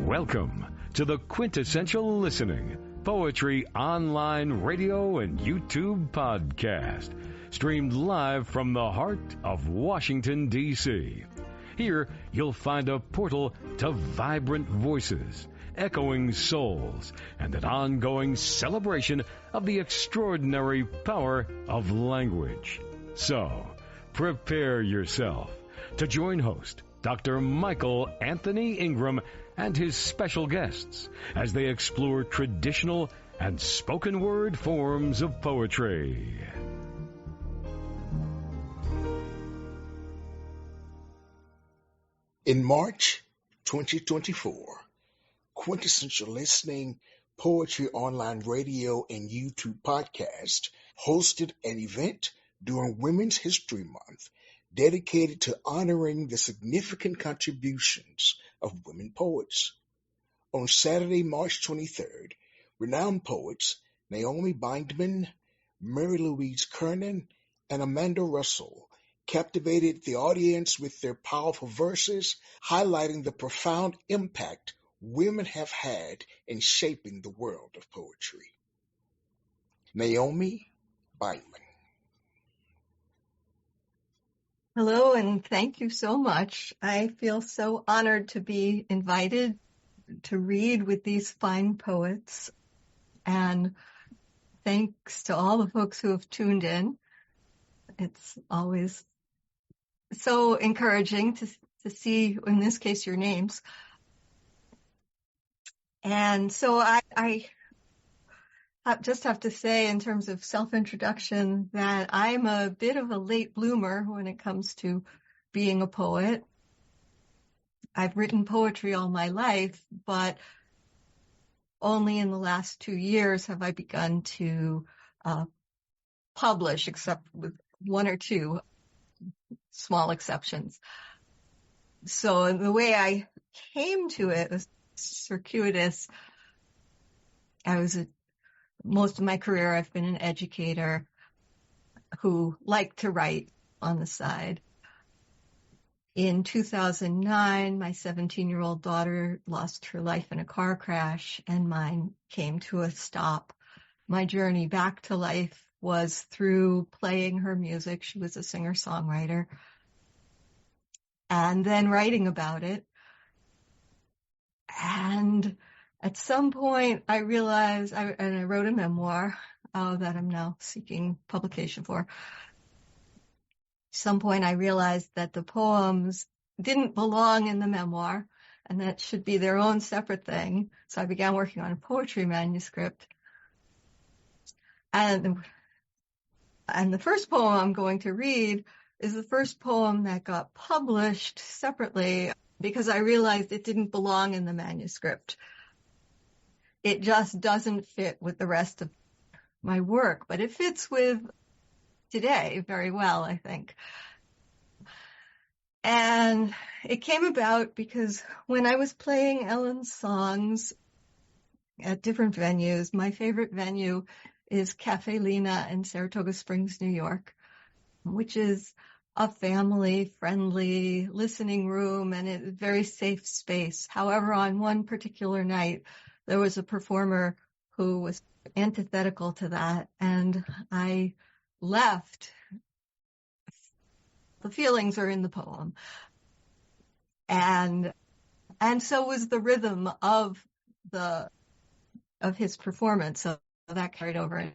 Welcome to the Quintessential Listening Poetry Online Radio and YouTube Podcast, streamed live from the heart of Washington, D.C. Here, you'll find a portal to vibrant voices, echoing souls, and an ongoing celebration of the extraordinary power of language. So, prepare yourself to join host Dr. Michael Anthony Ingram and his special guests as they explore traditional and spoken word forms of poetry. In March 2024, Quintessential Listening Poetry Online Radio and YouTube Podcast hosted an event during Women's History Month dedicated to honoring the significant contributions of women poets. On Saturday, March 23rd, renowned poets Naomi Bindman, Mary Louise Kiernan, and Amanda Russell captivated the audience with their powerful verses, highlighting the profound impact women have had in shaping the world of poetry. Naomi Bindman. Hello, and thank you so much. I feel so honored to be invited to read with these fine poets. And thanks to all the folks who have tuned in. It's always so encouraging to see, in this case, your names. And so I just have to say, in terms of self-introduction, that I'm a bit of a late bloomer when it comes to being a poet. I've written poetry all my life, but only in the last 2 years have I begun to publish, except with one or two small exceptions. So the way I came to it was circuitous. Most of my career, I've been an educator who liked to write on the side. In 2009, my 17-year-old daughter lost her life in a car crash, and mine came to a stop. My journey back to life was through playing her music. She was a singer-songwriter. And then writing about it. And at some point, I realized, I wrote a memoir that I'm now seeking publication for. At some point, I realized that the poems didn't belong in the memoir, and that should be their own separate thing. So I began working on a poetry manuscript. And the first poem I'm going to read is the first poem that got published separately because I realized it didn't belong in the manuscript. It just doesn't fit with the rest of my work, but it fits with today very well, I think. And it came about because when I was playing Ellen's songs at different venues, my favorite venue is Cafe Lena in Saratoga Springs, New York, which is a family-friendly listening room and a very safe space. However, on one particular night, there was a performer who was antithetical to that, and I left. The feelings are in the poem. And so was the rhythm of his performance. So that carried over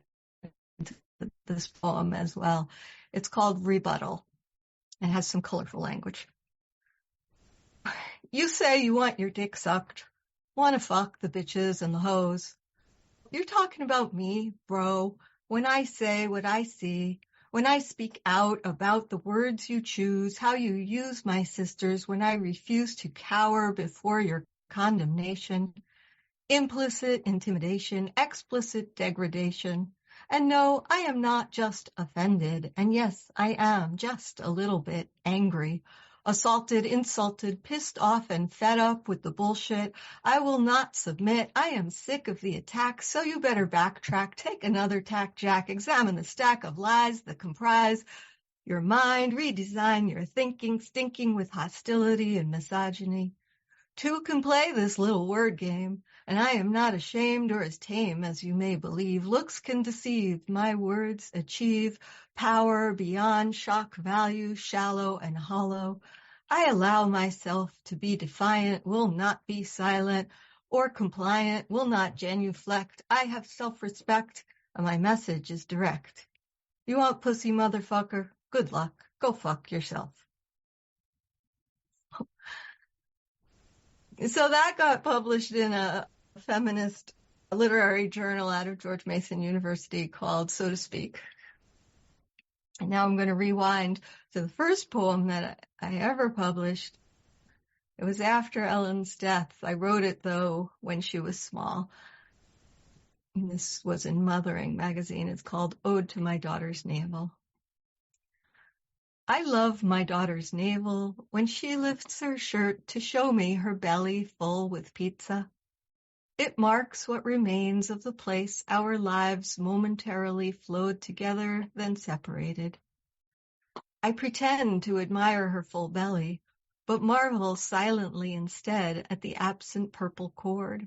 into this poem as well. It's called Rebuttal. It has some colorful language. You say you want your dick sucked, want to fuck the bitches and the hoes. You're talking about me, bro, when I say what I see, when I speak out about the words you choose, how you use my sisters, when I refuse to cower before your condemnation, implicit intimidation, explicit degradation. And no, I am not just offended. And yes, I am just a little bit angry, assaulted, insulted, pissed off, and fed up with the bullshit. I will not submit. I am sick of the attacks, so you better backtrack, take another tack, Jack, examine the stack of lies that comprise your mind, redesign your thinking, stinking with hostility and misogyny. Two can play this little word game, and I am not ashamed or as tame as you may believe. Looks can deceive, my words achieve power beyond shock value, shallow and hollow. I allow myself to be defiant, will not be silent or compliant, will not genuflect. I have self-respect, and my message is direct. You want pussy, motherfucker? Good luck. Go fuck yourself. So that got published in a feminist literary journal out of George Mason University called So to Speak. And now I'm going to rewind to the first poem that I ever published. It was after Ellen's death. I wrote it, though, when she was small. And this was in Mothering magazine. It's called Ode to My Daughter's Navel. I love my daughter's navel when she lifts her shirt to show me her belly full with pizza. It marks what remains of the place our lives momentarily flowed together, then separated. I pretend to admire her full belly, but marvel silently instead at the absent purple cord.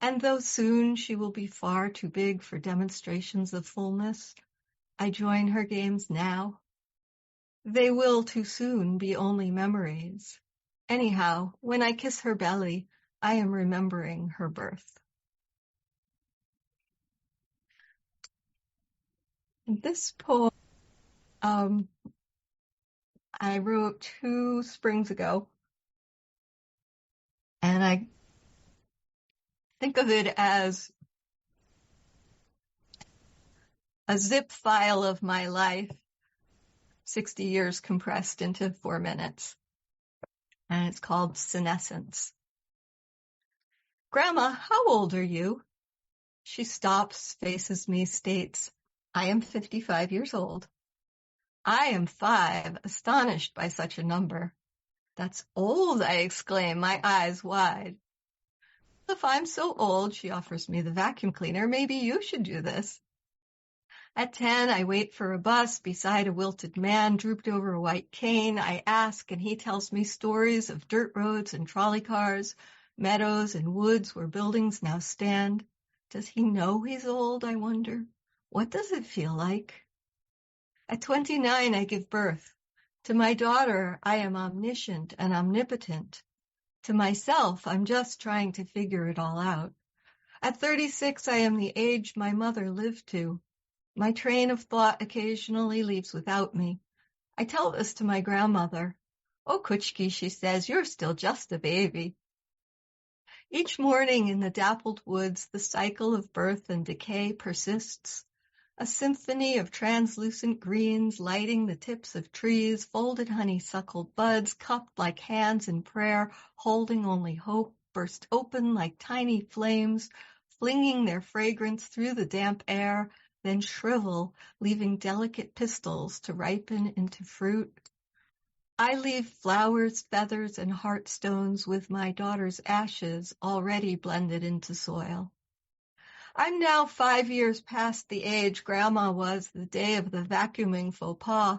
And though soon she will be far too big for demonstrations of fullness, I join her games now. They will too soon be only memories. Anyhow, when I kiss her belly, I am remembering her birth. This poem I wrote 2 springs ago, and I think of it as a zip file of my life, 60 years compressed into 4 minutes. And it's called Senescence. Grandma, how old are you? She stops, faces me, states, I am 55 years old. I am 5, astonished by such a number. That's old, I exclaim, my eyes wide. If I'm so old, she offers me the vacuum cleaner, maybe you should do this. At 10, I wait for a bus beside a wilted man drooped over a white cane. I ask, and he tells me stories of dirt roads and trolley cars, meadows and woods where buildings now stand. Does he know he's old, I wonder? What does it feel like? At 29, I give birth. To my daughter, I am omniscient and omnipotent. To myself, I'm just trying to figure it all out. At 36, I am the age my mother lived to. My train of thought occasionally leaves without me. I tell this to my grandmother. Oh, Kuchki, she says, you're still just a baby. Each morning in the dappled woods, the cycle of birth and decay persists. A symphony of translucent greens lighting the tips of trees, folded honeysuckle buds cupped like hands in prayer, holding only hope, burst open like tiny flames, flinging their fragrance through the damp air, then shrivel, leaving delicate pistils to ripen into fruit. I leave flowers, feathers, and heartstones with my daughter's ashes already blended into soil. I'm now 5 years past the age Grandma was the day of the vacuuming faux pas.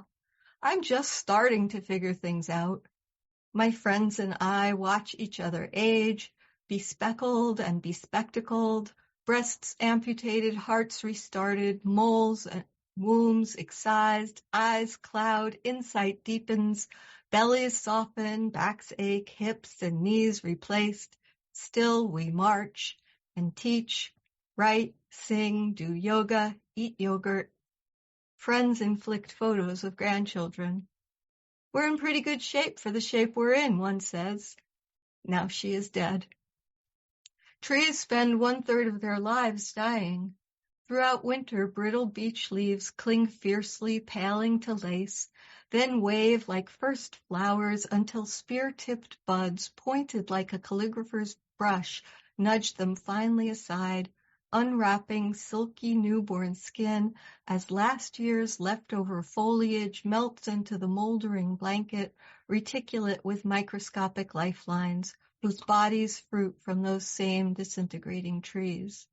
I'm just starting to figure things out. My friends and I watch each other age, bespeckled and bespectacled, breasts amputated, hearts restarted, moles and wombs excised, eyes cloud, insight deepens, bellies soften, backs ache, hips and knees replaced. Still we march and teach, write, sing, do yoga, eat yogurt. Friends inflict photos of grandchildren. We're in pretty good shape for the shape we're in, one says. Now she is dead. Trees spend 1/3 of their lives dying. Throughout winter, brittle beech leaves cling fiercely, paling to lace, then wave like first flowers until spear-tipped buds, pointed like a calligrapher's brush, nudge them finally aside, unwrapping silky newborn skin as last year's leftover foliage melts into the moldering blanket, reticulate with microscopic lifelines, whose bodies fruit from those same disintegrating trees.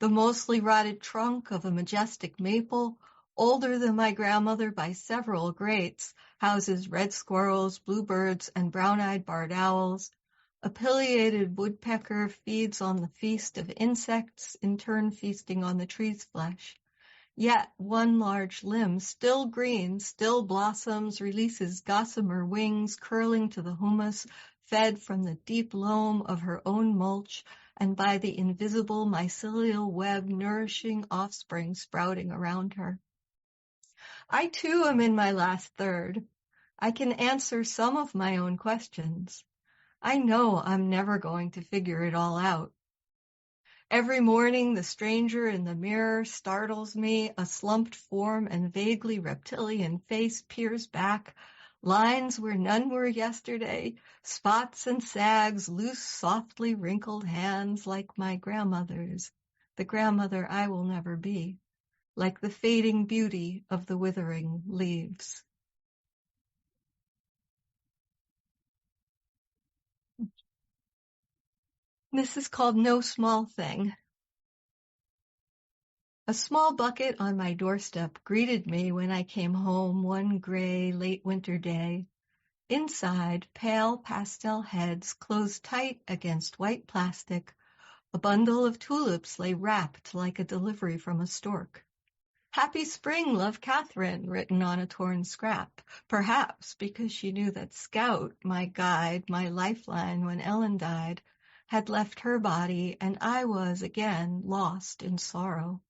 The mostly rotted trunk of a majestic maple, older than my grandmother by several greats, houses red squirrels, bluebirds, and brown-eyed barred owls. A pileated woodpecker feeds on the feast of insects, in turn feasting on the tree's flesh. Yet one large limb, still green, still blossoms, releases gossamer wings curling to the humus, fed from the deep loam of her own mulch and by the invisible mycelial web nourishing offspring sprouting around her. I too am in my last third. I can answer some of my own questions. I know I'm never going to figure it all out. Every morning, the stranger in the mirror startles me. A slumped form and vaguely reptilian face peers back. Lines where none were yesterday, spots and sags, loose, softly wrinkled hands like my grandmother's, the grandmother I will never be, like the fading beauty of the withering leaves. This is called No Small Thing. A small bucket on my doorstep greeted me when I came home one gray late winter day. Inside, pale pastel heads closed tight against white plastic. A bundle of tulips lay wrapped like a delivery from a stork. Happy spring, love, Catherine, written on a torn scrap, perhaps because she knew that Scout, my guide, my lifeline when Ellen died, had left her body and I was again lost in sorrow.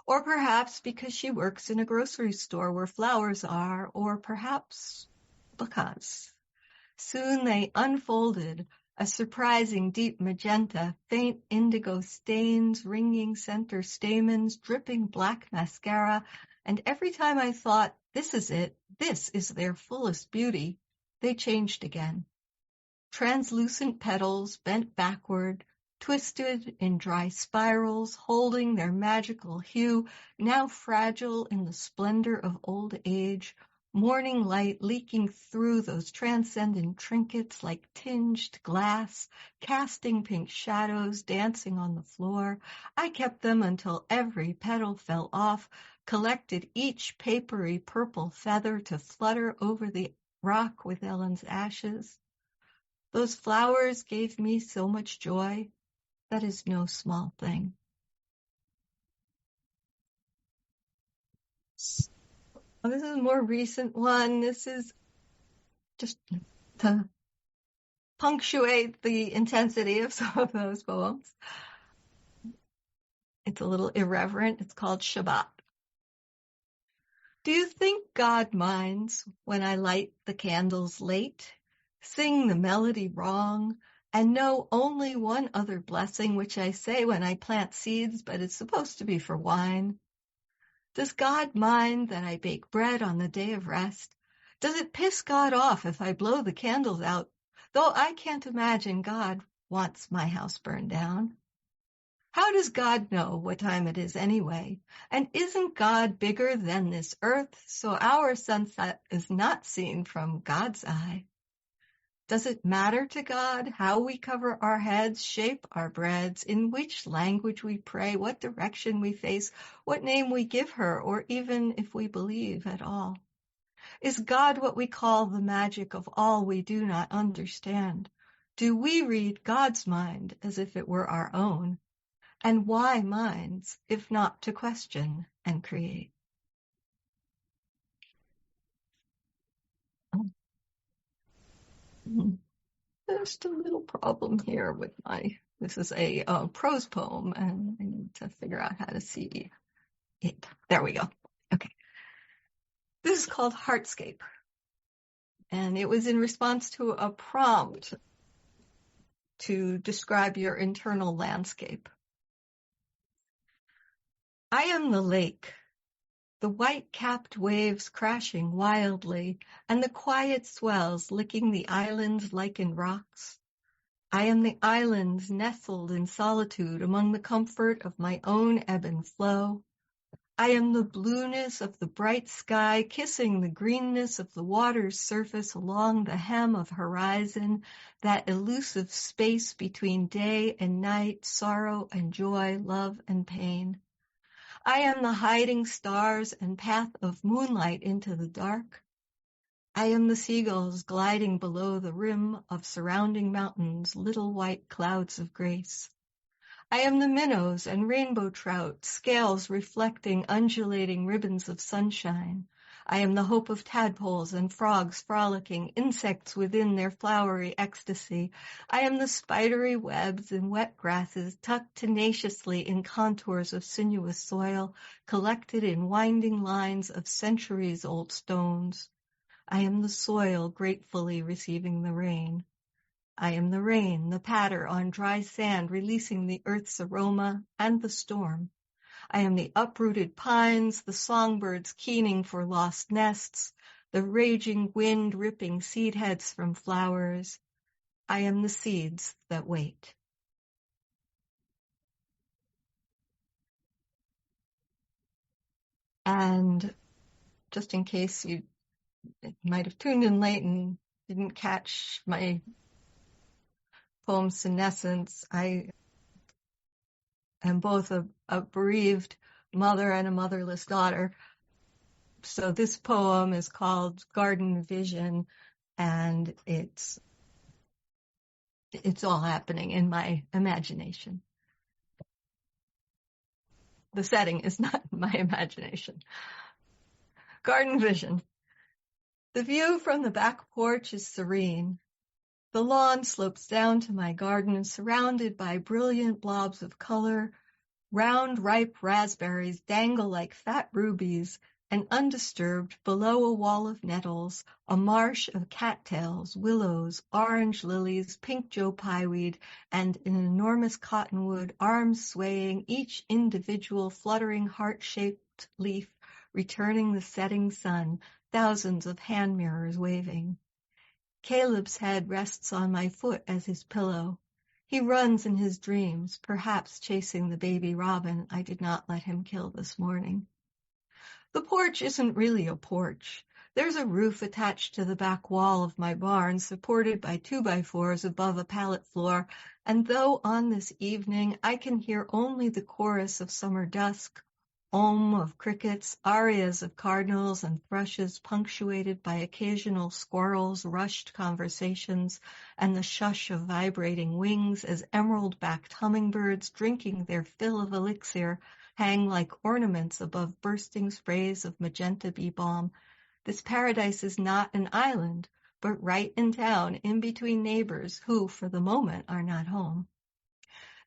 Or perhaps because she works in a grocery store where flowers are, or perhaps because. Soon they unfolded, a surprising deep magenta, faint indigo stains, ringing center stamens, dripping black mascara, and every time I thought, this is it, this is their fullest beauty, they changed again. Translucent petals bent backward, twisted in dry spirals, holding their magical hue, now fragile in the splendor of old age, morning light leaking through those transcendent trinkets like tinged glass, casting pink shadows, dancing on the floor. I kept them until every petal fell off, collected each papery purple feather to flutter over the rock with Ellen's ashes. Those flowers gave me so much joy. That is no small thing. This is a more recent one. This is just to punctuate the intensity of some of those poems. It's a little irreverent. It's called Shabbat. Do you think God minds when I light the candles late, sing the melody wrong, and know only one other blessing, which I say when I plant seeds, but it's supposed to be for wine? Does God mind that I bake bread on the day of rest? Does it piss God off if I blow the candles out, though I can't imagine God wants my house burned down? How does God know what time it is anyway? And isn't God bigger than this earth, so our sunset is not seen from God's eye? Does it matter to God how we cover our heads, shape our breads, in which language we pray, what direction we face, what name we give her, or even if we believe at all? Is God what we call the magic of all we do not understand? Do we read God's mind as if it were our own? And why minds, if not to question and create? Just a little problem here with this is a prose poem, and I need to figure out how to see it. There we go. Okay. This is called Heartscape, and it was in response to a prompt to describe your internal landscape. I am the lake, the white-capped waves crashing wildly, and the quiet swells licking the islands like in rocks. I am the islands nestled in solitude among the comfort of my own ebb and flow. I am the blueness of the bright sky kissing the greenness of the water's surface along the hem of horizon, that elusive space between day and night, sorrow and joy, love and pain. I am the hiding stars and path of moonlight into the dark. I am the seagulls gliding below the rim of surrounding mountains, little white clouds of grace. I am the minnows and rainbow trout, scales reflecting undulating ribbons of sunshine. I am the hope of tadpoles and frogs frolicking, insects within their flowery ecstasy. I am the spidery webs and wet grasses tucked tenaciously in contours of sinuous soil, collected in winding lines of centuries-old stones. I am the soil gratefully receiving the rain. I am the rain, the patter on dry sand releasing the earth's aroma, and the storm. I am the uprooted pines, the songbirds keening for lost nests, the raging wind ripping seed heads from flowers. I am the seeds that wait. And just in case you might have tuned in late and didn't catch my poem Senescence, I am both a bereaved mother and a motherless daughter. So this poem is called Garden Vision, and it's all happening in my imagination. The setting is not my imagination. Garden Vision. The view from the back porch is serene. The lawn slopes down to my garden, surrounded by brilliant blobs of color. Round, ripe raspberries dangle like fat rubies, and undisturbed, below a wall of nettles, a marsh of cattails, willows, orange lilies, pink Joe Pyeweed, and an enormous cottonwood, arms swaying, each individual fluttering heart-shaped leaf, returning the setting sun, thousands of hand mirrors waving. Caleb's head rests on my foot as his pillow. He runs in his dreams, perhaps chasing the baby robin I did not let him kill this morning. The porch isn't really a porch. There's a roof attached to the back wall of my barn, supported by 2x4s above a pallet floor, and though on this evening I can hear only the chorus of summer dusk, Om of crickets, arias of cardinals and thrushes punctuated by occasional squirrels, rushed conversations, and the shush of vibrating wings as emerald-backed hummingbirds drinking their fill of elixir hang like ornaments above bursting sprays of magenta bee balm. This paradise is not an island, but right in town, in between neighbors who, for the moment, are not home.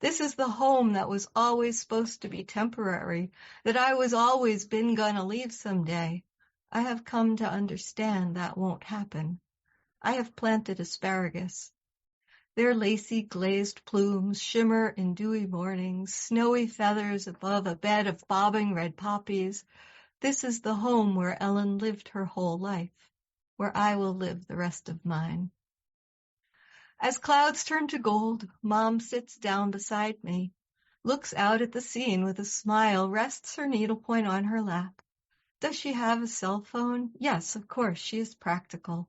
This is the home that was always supposed to be temporary, that I was always been gonna leave someday. I have come to understand that won't happen. I have planted asparagus. Their lacy glazed plumes shimmer in dewy mornings, snowy feathers above a bed of bobbing red poppies. This is the home where Ellen lived her whole life, where I will live the rest of mine. As clouds turn to gold, Mom sits down beside me, looks out at the scene with a smile, rests her needlepoint on her lap. Does she have a cell phone? Yes, of course, she is practical.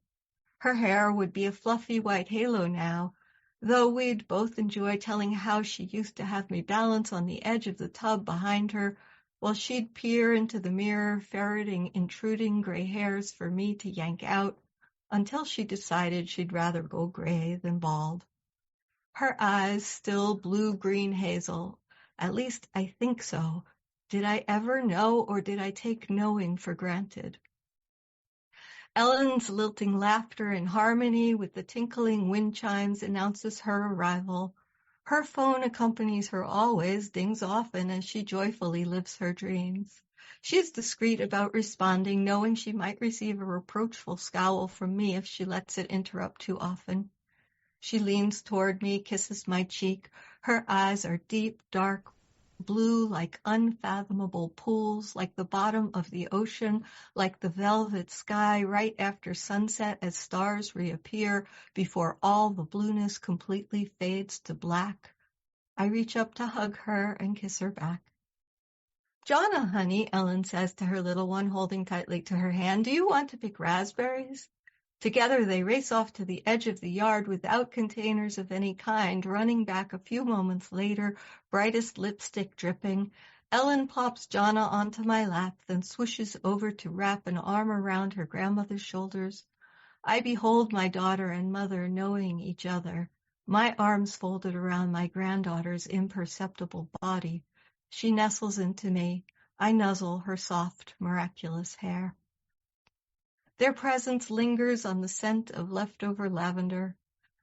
Her hair would be a fluffy white halo now, though we'd both enjoy telling how she used to have me balance on the edge of the tub behind her, while she'd peer into the mirror, ferreting intruding gray hairs for me to yank out, until she decided she'd rather go gray than bald. Her eyes still blue-green hazel. At least I think so. Did I ever know, or did I take knowing for granted? Ellen's lilting laughter in harmony with the tinkling wind chimes announces her arrival. Her phone accompanies her always, dings often as she joyfully lives her dreams. She is discreet about responding, knowing she might receive a reproachful scowl from me if she lets it interrupt too often. She leans toward me, kisses my cheek. Her eyes are deep, dark blue, like unfathomable pools, like the bottom of the ocean, like the velvet sky right after sunset as stars reappear before all the blueness completely fades to black. I reach up to hug her and kiss her back. Jonna, honey, Ellen says to her little one, holding tightly to her hand, do you want to pick raspberries? Together they race off to the edge of the yard without containers of any kind, running back a few moments later, brightest lipstick dripping. Ellen plops Jonna onto my lap, then swishes over to wrap an arm around her grandmother's shoulders. I behold my daughter and mother knowing each other, my arms folded around my granddaughter's imperceptible body. She nestles into me. I nuzzle her soft, miraculous hair. Their presence lingers on the scent of leftover lavender.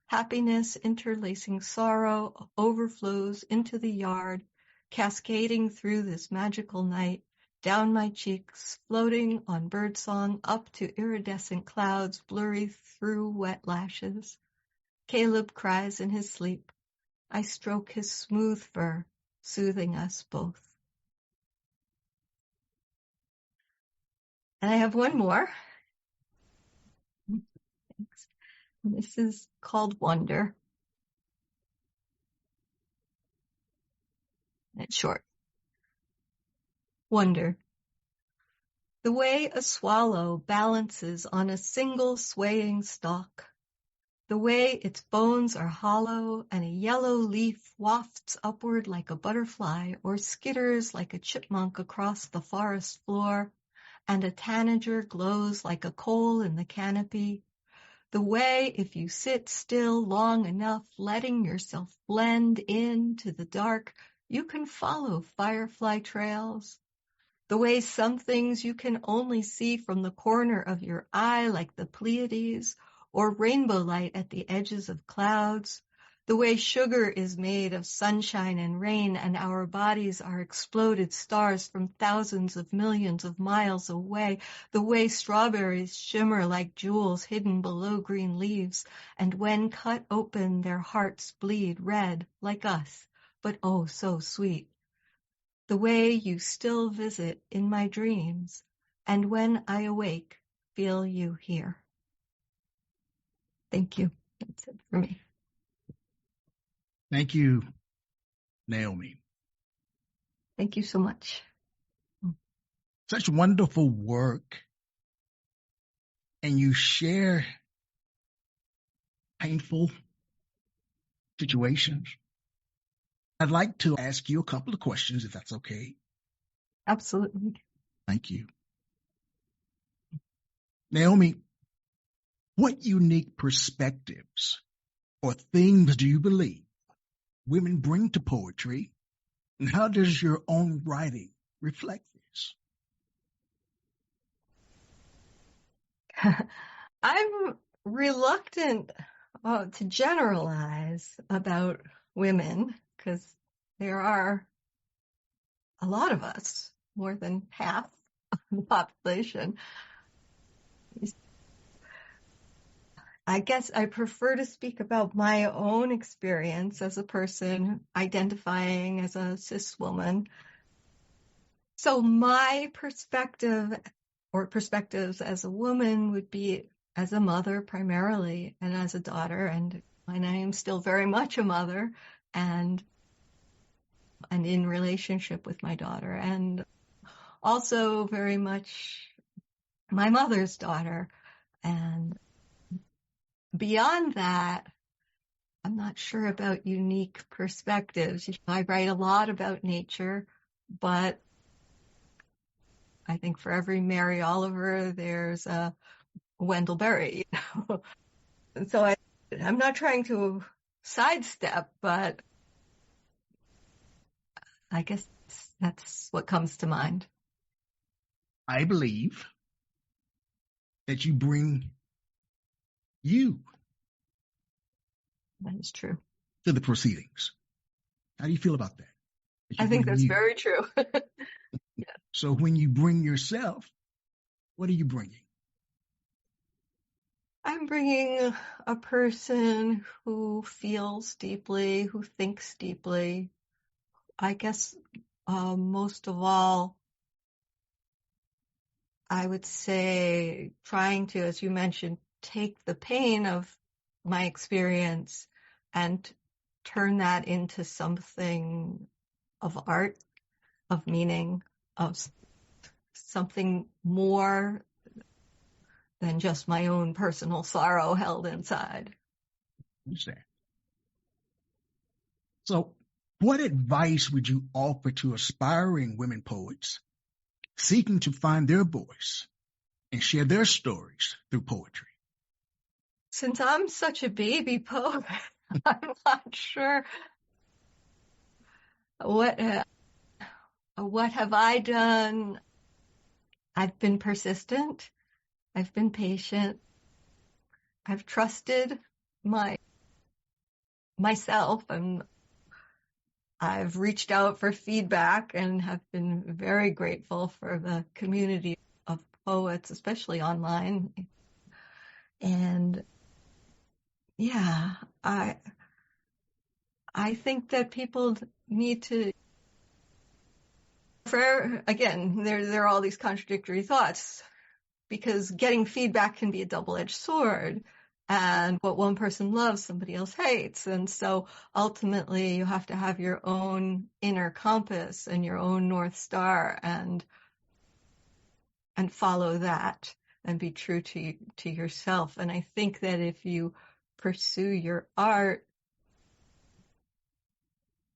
Happiness interlacing sorrow overflows into the yard, cascading through this magical night, down my cheeks, floating on birdsong up to iridescent clouds blurry through wet lashes. Caleb cries in his sleep. I stroke his smooth fur, soothing us both. And I have one more. Thanks. This is called Wonder. It's short. Wonder. The way a swallow balances on a single swaying stalk. The way its bones are hollow and a yellow leaf wafts upward like a butterfly or skitters like a chipmunk across the forest floor, and a tanager glows like a coal in the canopy. The way, if you sit still long enough, letting yourself blend into the dark, you can follow firefly trails. The way some things you can only see from the corner of your eye, like the Pleiades, or rainbow light at the edges of clouds. The way sugar is made of sunshine and rain, and our bodies are exploded stars from thousands of millions of miles away. The way strawberries shimmer like jewels hidden below green leaves, and when cut open, their hearts bleed red like us, but oh so sweet. The way you still visit in my dreams, and when I awake, feel you here. Thank you. That's it for me. Thank you, Naomi. Thank you so much. Such wonderful work. And you share painful situations. I'd like to ask you a couple of questions, if that's okay. Absolutely. Thank you. Naomi, what unique perspectives or themes do you believe women bring to poetry, and how does your own writing reflect this? I'm reluctant to generalize about women because there are a lot of us, more than half of the population. I guess I prefer to speak about my own experience as a person identifying as a cis woman. So my perspective or perspectives as a woman would be as a mother primarily and as a daughter, and I am still very much a mother and in relationship with my daughter, and also very much my mother's daughter. And beyond that, I'm not sure about unique perspectives. I write a lot about nature, but I think for every Mary Oliver, there's a Wendell Berry. So I'm not trying to sidestep, but I guess that's what comes to mind. I believe that you bring you. That is true. To the proceedings. How do you feel about that? I think that's very true. Yeah. So when you bring yourself, what are you bringing? I'm bringing a person who feels deeply, who thinks deeply. I guess most of all, I would say trying to, as you mentioned, take the pain of my experience and turn that into something of art, of meaning, of something more than just my own personal sorrow held inside. Understand. So what advice would you offer to aspiring women poets seeking to find their voice and share their stories through poetry? Since I'm such a baby poet, I'm not sure what have I done. I've been persistent. I've been patient. I've trusted myself, and I've reached out for feedback and have been very grateful for the community of poets, especially online. And yeah, I think that people need to, again, there are all these contradictory thoughts, because getting feedback can be a double-edged sword. And what one person loves, somebody else hates. And so ultimately you have to have your own inner compass and your own North Star and follow that and be true to yourself. And I think that if you pursue your art,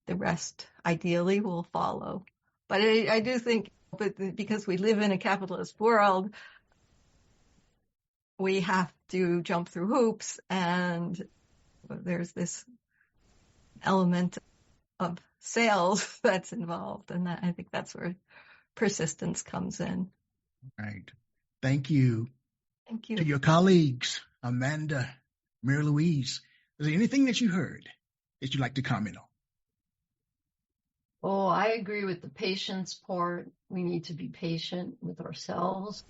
the rest ideally will follow. But I do think, because we live in a capitalist world, we have to jump through hoops, and there's this element of sales that's involved, and I think that's where persistence comes in. Right. Thank you. Thank you. To your colleagues, Amanda, Mary Louise, is there anything that you heard that you'd like to comment on? Oh, I agree with the patience part. We need to be patient with ourselves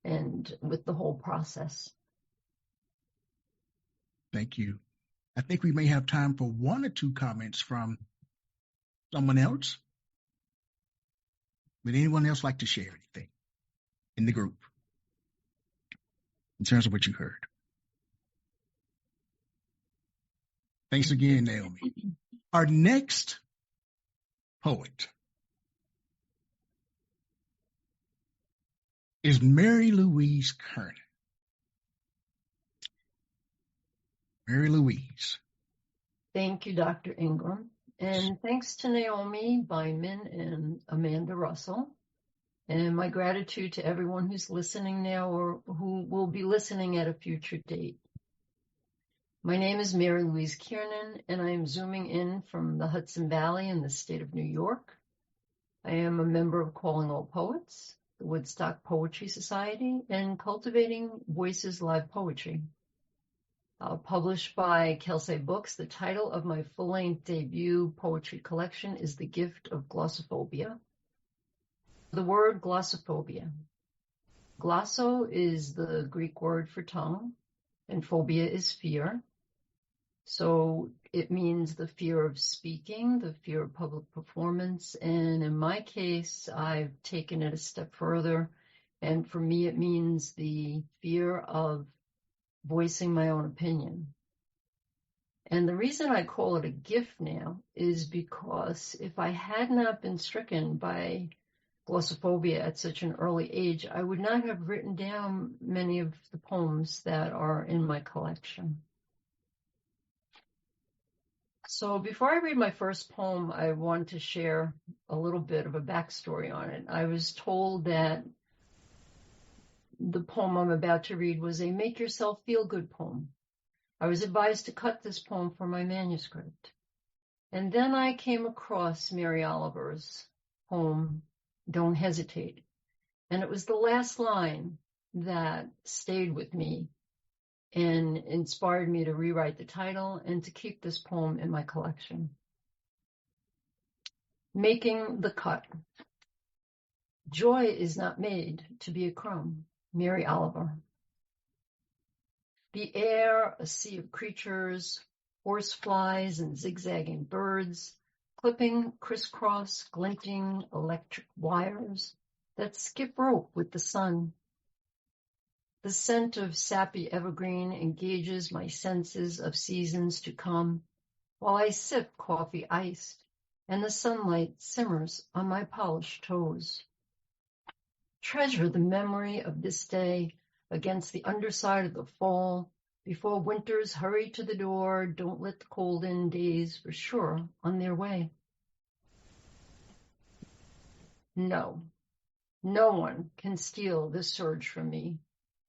and with the whole process. Thank you. I think we may have time for one or two comments from someone else. Would anyone else like to share anything in the group in terms of what you heard? Thanks again, Naomi. Our next poet is Mary Louise Kiernan. Mary Louise. Thank you, Dr. Ingram. And thanks to Naomi Bindman and Amanda Russell. And my gratitude to everyone who's listening now or who will be listening at a future date. My name is Mary Louise Kiernan, and I am zooming in from the Hudson Valley in the state of New York. I am a member of Calling All Poets, the Woodstock Poetry Society, and Cultivating Voices Live Poetry. Published by Kelsey Books, the title of my full-length debut poetry collection is The Gift of Glossophobia. The word glossophobia. Glosso is the Greek word for tongue, and phobia is fear. So it means the fear of speaking, the fear of public performance, and in my case, I've taken it a step further, and for me it means the fear of voicing my own opinion. And the reason I call it a gift now is because if I had not been stricken by glossophobia at such an early age, I would not have written down many of the poems that are in my collection. So before I read my first poem, I want to share a little bit of a backstory on it. I was told that the poem I'm about to read was a make yourself feel good poem. I was advised to cut this poem from my manuscript. And then I came across Mary Oliver's poem, Don't Hesitate. And it was the last line that stayed with me and inspired me to rewrite the title and to keep this poem in my collection. Making the cut. Joy is not made to be a crumb. Mary Oliver. The air, a sea of creatures, horseflies and zigzagging birds, clipping crisscross, glinting electric wires that skip rope with the sun. The scent of sappy evergreen engages my senses of seasons to come, while I sip coffee iced, and the sunlight simmers on my polished toes. Treasure the memory of this day against the underside of the fall, before winters hurry to the door. Don't let the cold in, days for sure on their way. No, no one can steal this surge from me.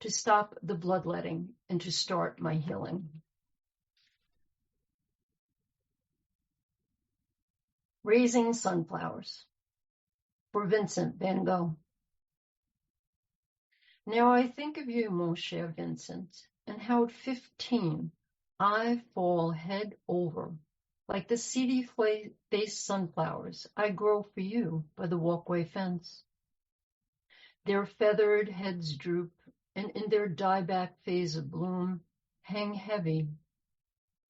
to stop the bloodletting and to start my healing. Raising Sunflowers for Vincent van Gogh. Now I think of you, mon cher Vincent, and how at 15 I fall head over like the seedy-faced sunflowers I grow for you by the walkway fence. Their feathered heads droop, and in their dieback phase of bloom, hang heavy,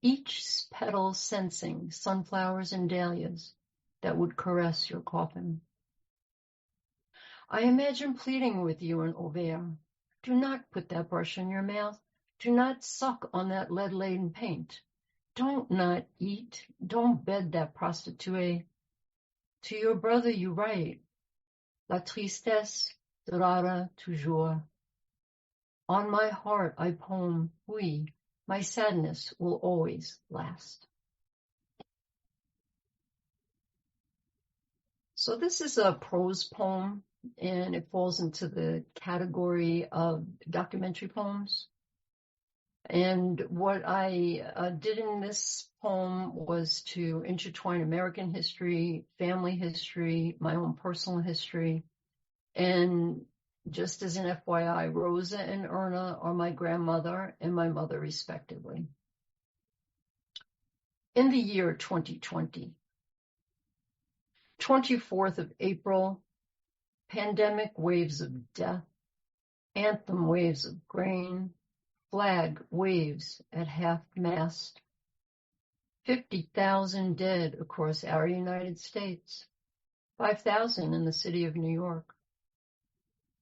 each petal sensing sunflowers and dahlias that would caress your coffin. I imagine pleading with you in Auvers, do not put that brush in your mouth, do not suck on that lead-laden paint, don't not eat, don't bed that prostituée. To your brother you write, la tristesse durera toujours. On my heart I poem, oui, my sadness will always last. So this is a prose poem, and it falls into the category of documentary poems. And what I did in this poem was to intertwine American history, family history, my own personal history, and just as an FYI, Rosa and Erna are my grandmother and my mother, respectively. In the year 2020, 24th of April, pandemic waves of death, anthem waves of grain, flag waves at half-mast, 50,000 dead across our United States, 5,000 in the city of New York.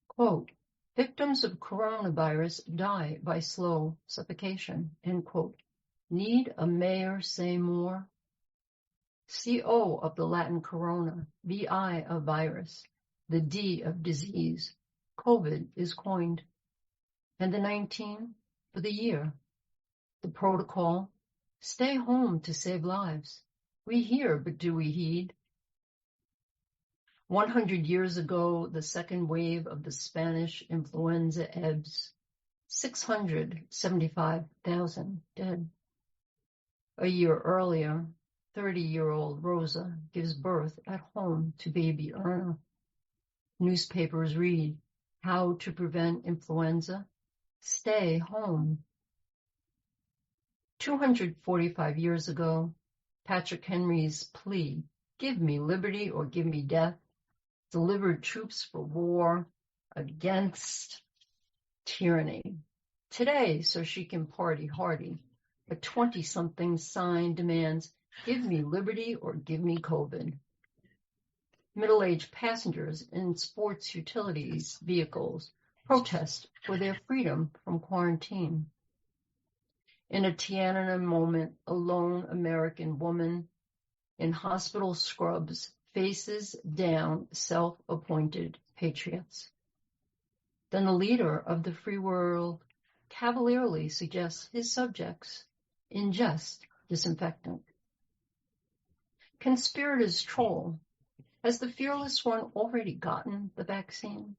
Quote, victims of coronavirus die by slow suffocation, end quote. Need a mayor say more? CO of the Latin corona, VI of virus, the D of disease, COVID is coined. And the 19 for the year. The protocol, stay home to save lives. We hear, but do we heed? 100 years ago, the second wave of the Spanish influenza ebbs, 675,000 dead. A year earlier, 30-year-old Rosa gives birth at home to baby Erna. Newspapers read, how to prevent influenza? Stay home. 245 years ago, Patrick Henry's plea, give me liberty or give me death, delivered troops for war against tyranny. Today, so she can party hardy, a 20-something sign demands, give me liberty or give me COVID. Middle-aged passengers in sports utilities vehicles protest for their freedom from quarantine. In a Tiananmen moment, a lone American woman in hospital scrubs faces down self-appointed patriots. Then the leader of the free world cavalierly suggests his subjects ingest disinfectant. Conspirators troll. Has the fearless one already gotten the vaccine?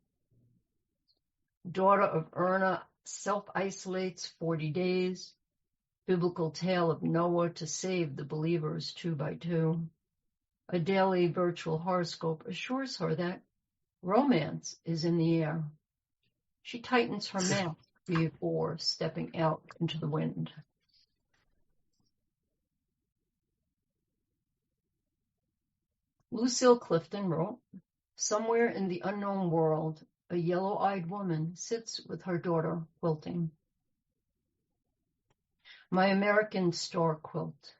Daughter of Erna self-isolates 40 days. Biblical tale of Noah to save the believers 2 by 2. A daily virtual horoscope assures her that romance is in the air. She tightens her mask before stepping out into the wind. Lucille Clifton wrote, somewhere in the unknown world, a yellow-eyed woman sits with her daughter quilting. My American star quilt.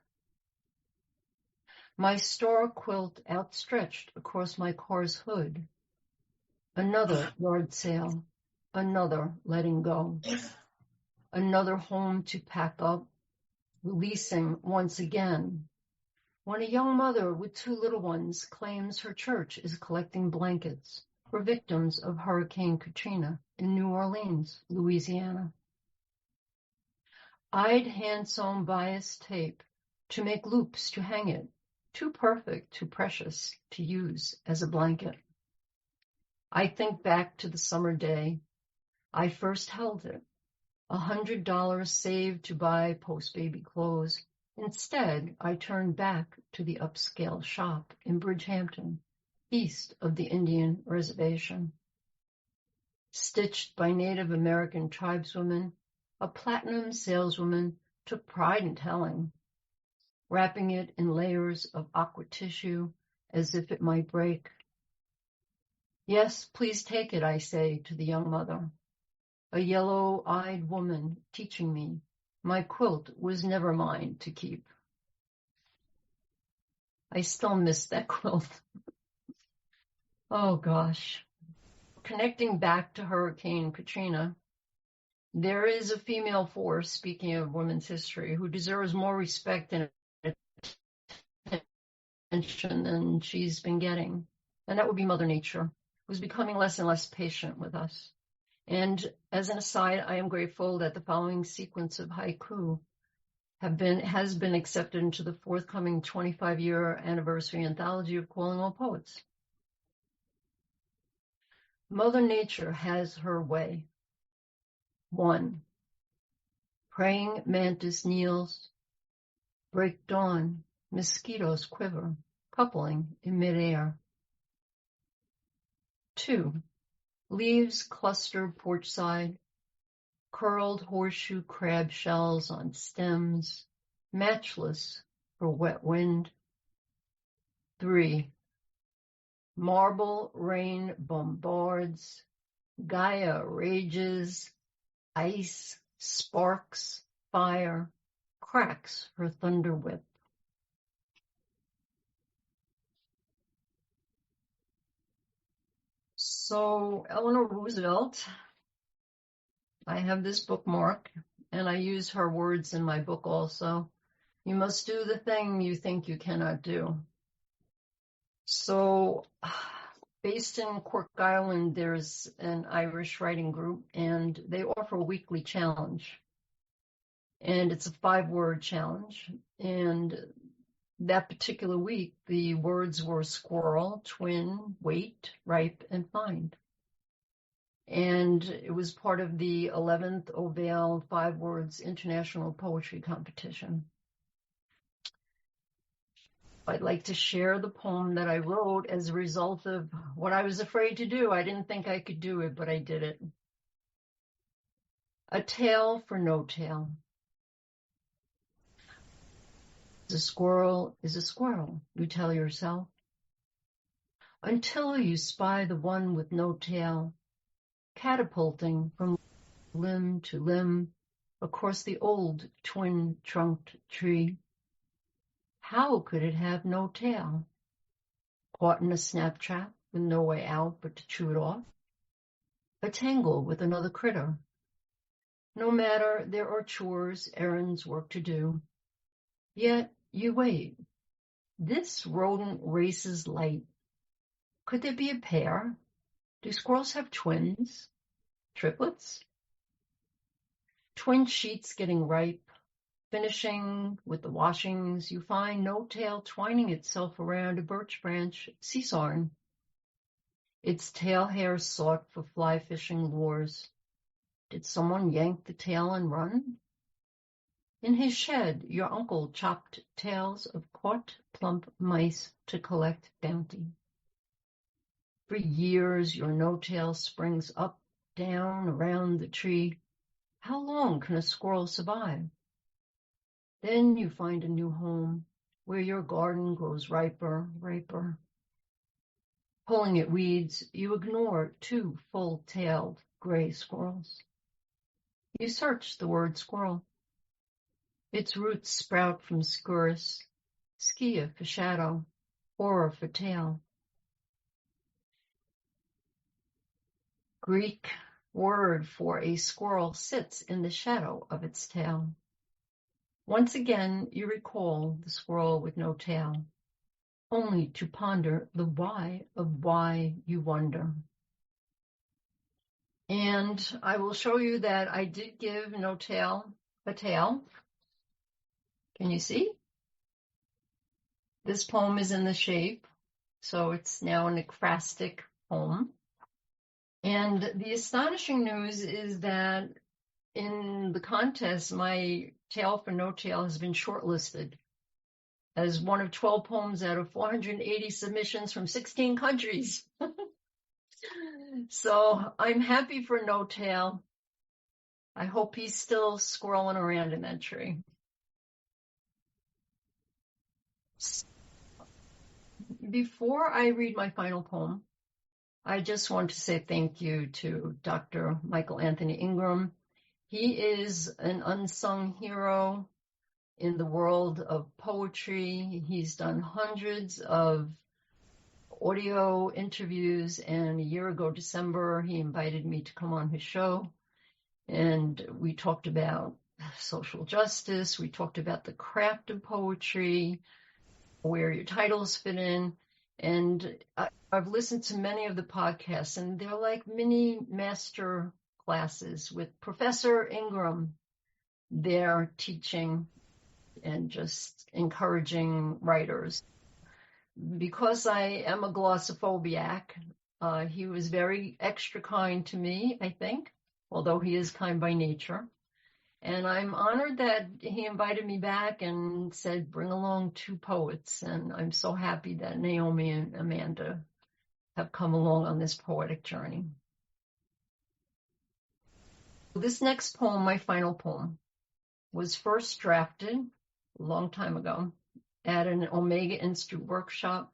My star quilt outstretched across my car's hood. Another yard sale, another letting go. Another home to pack up, releasing once again. When a young mother with 2 little ones claims her church is collecting blankets for victims of Hurricane Katrina in New Orleans, Louisiana. I'd hand-sewn bias tape to make loops to hang it, too perfect, too precious to use as a blanket. I think back to the summer day, I first held it, $100 saved to buy post-baby clothes. Instead, I turned back to the upscale shop in Bridgehampton, east of the Indian Reservation. Stitched by Native American tribeswomen, a platinum saleswoman took pride in telling, wrapping it in layers of aqua tissue as if it might break. Yes, please take it, I say to the young mother, a yellow-eyed woman teaching me my quilt was never mine to keep. I still miss that quilt. Oh gosh. Connecting back to Hurricane Katrina, there is a female force, speaking of women's history, who deserves more respect and attention than she's been getting. And that would be Mother Nature, who's becoming less and less patient with us. And as an aside, I am grateful that the following sequence of haiku has been accepted into the forthcoming 25-year anniversary anthology of Calling All Poets. Mother Nature has her way. 1. Praying mantis kneels. Break dawn, mosquitoes quiver, coupling in midair. 2. Leaves cluster porchside, curled horseshoe crab shells on stems, matchless for wet wind. 3. Marble rain bombards, Gaia rages, ice sparks, fire cracks her thunder whip. So Eleanor Roosevelt, I have this bookmark, and I use her words in my book also. You must do the thing you think you cannot do. So based in Cork Island, there's an Irish writing group, and they offer a weekly challenge. And it's a 5-word challenge. And that particular week, the words were squirrel, twin, wait, ripe, and find. And it was part of the 11th Ovale 5 Words International Poetry Competition. I'd like to share the poem that I wrote as a result of what I was afraid to do. I didn't think I could do it, but I did it. A tale for no tail. A squirrel is a squirrel, you tell yourself, until you spy the one with no tail, catapulting from limb to limb across the old twin-trunked tree. How could it have no tail? Caught in a snap trap with no way out but to chew it off? A tangle with another critter? No matter, there are chores, errands, work to do. Yet you wait. This rodent races light. Could there be a pair? Do squirrels have twins? Triplets? Twin sheets getting ripe. Finishing with the washings, you find no tail twining itself around a birch branch, seesawing. Its tail hair sought for fly fishing lures. Did someone yank the tail and run? In his shed, your uncle chopped tails of caught plump mice to collect bounty. For years, your no-tail springs up, down, around the tree. How long can a squirrel survive? Then you find a new home where your garden grows riper. Pulling at weeds, you ignore 2 full-tailed gray squirrels. You search the word squirrel. Its roots sprout from scurus, skia for shadow, horror for tail. Greek word for a squirrel sits in the shadow of its tail. Once again, you recall the squirrel with no tail, only to ponder the why of why you wonder. And I will show you that I did give no tail a tail. Can you see? This poem is in the shape, so it's now an ekphrastic poem. And the astonishing news is that in the contest, my tale for No Tale has been shortlisted as one of 12 poems out of 480 submissions from 16 countries. So I'm happy for No Tale. I hope he's still squirreling around in that tree. Before I read my final poem, I just want to say thank you to Dr. Michael Anthony Ingram. He is an unsung hero in the world of poetry. He's done hundreds of audio interviews, and a year ago, December, he invited me to come on his show. And we talked about social justice. We talked about the craft of poetry, where your titles fit in. And I've listened to many of the podcasts, and they're like mini master classes with Professor Ingram there teaching and just encouraging writers. Because I am a glossophobiac, he was very extra kind to me, I think, although he is kind by nature. And I'm honored that he invited me back and said, bring along 2 poets. And I'm so happy that Naomi and Amanda have come along on this poetic journey. This next poem, my final poem, was first drafted a long time ago at an Omega Institute workshop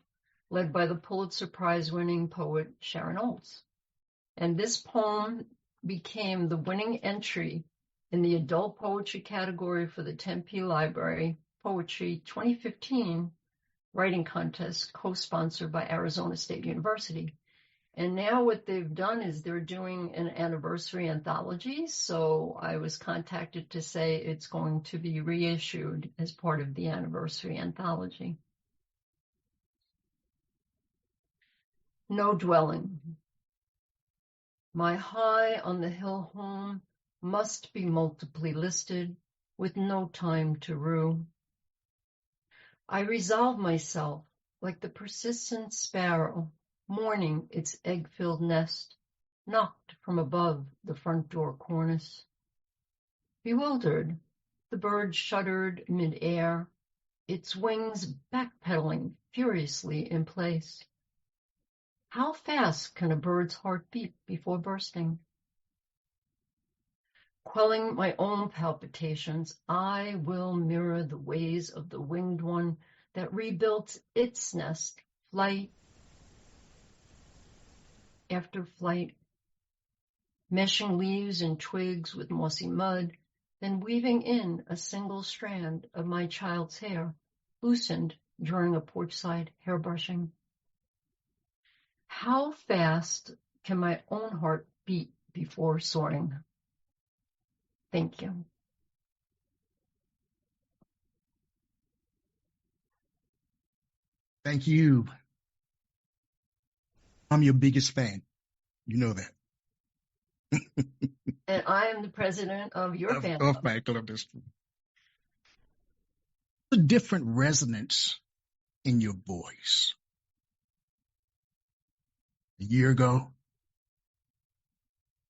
led by the Pulitzer Prize-winning poet Sharon Olds. And this poem became the winning entry in the adult poetry category for the Tempe Library Poetry 2015 writing contest, co-sponsored by Arizona State University. And now what they've done is they're doing an anniversary anthology. So I was contacted to say it's going to be reissued as part of the anniversary anthology. No dwelling. My high on the hill home must be multiply listed, with no time to rue. I resolve myself like the persistent sparrow, mourning its egg-filled nest, knocked from above the front door cornice. Bewildered, the bird shuddered mid-air, its wings backpedaling furiously in place. How fast can a bird's heart beat before bursting? Quelling my own palpitations, I will mirror the ways of the winged one that rebuilt its nest, flight after flight, meshing leaves and twigs with mossy mud, then weaving in a single strand of my child's hair, loosened during a porchside hair brushing. How fast can my own heart beat before soaring? Thank you. Thank you. I'm your biggest fan. You know that. And I am the president of your fan club. Of my club. A different resonance in your voice. A year ago,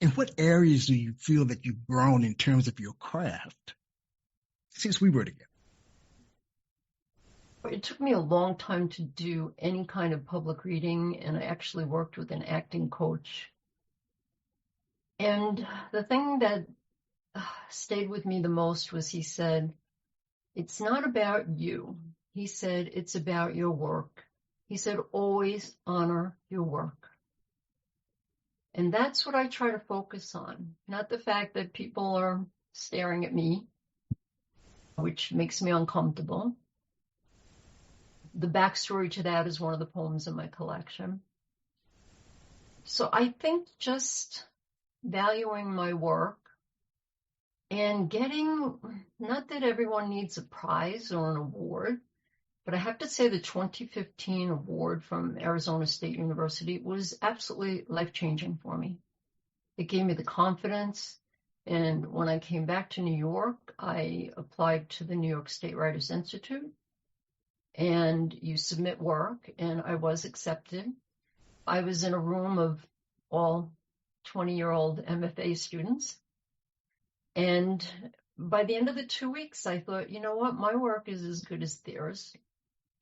in what areas do you feel that you've grown in terms of your craft since we were together? It took me a long time to do any kind of public reading, and I actually worked with an acting coach. And the thing that stayed with me the most was he said, it's not about you. He said, it's about your work. He said, always honor your work. And that's what I try to focus on, not the fact that people are staring at me, which makes me uncomfortable. The backstory to that is one of the poems in my collection. So I think just valuing my work and getting, not that everyone needs a prize or an award, but I have to say the 2015 award from Arizona State University was absolutely life-changing for me. It gave me the confidence. And when I came back to New York, I applied to the New York State Writers Institute. And you submit work, and I was accepted. I was in a room of all 20-year-old MFA students. And by the end of the 2 weeks, I thought, you know what, my work is as good as theirs.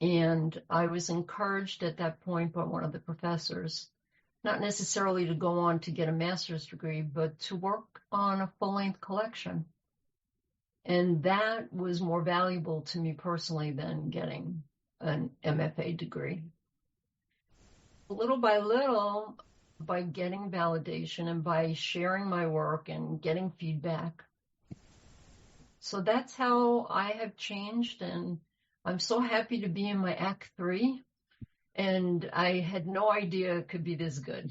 And I was encouraged at that point by one of the professors, not necessarily to go on to get a master's degree, but to work on a full-length collection. And that was more valuable to me personally than getting an MFA degree. Little by little, by getting validation and by sharing my work and getting feedback. So that's how I have changed, and I'm so happy to be in my Act 3, and I had no idea it could be this good.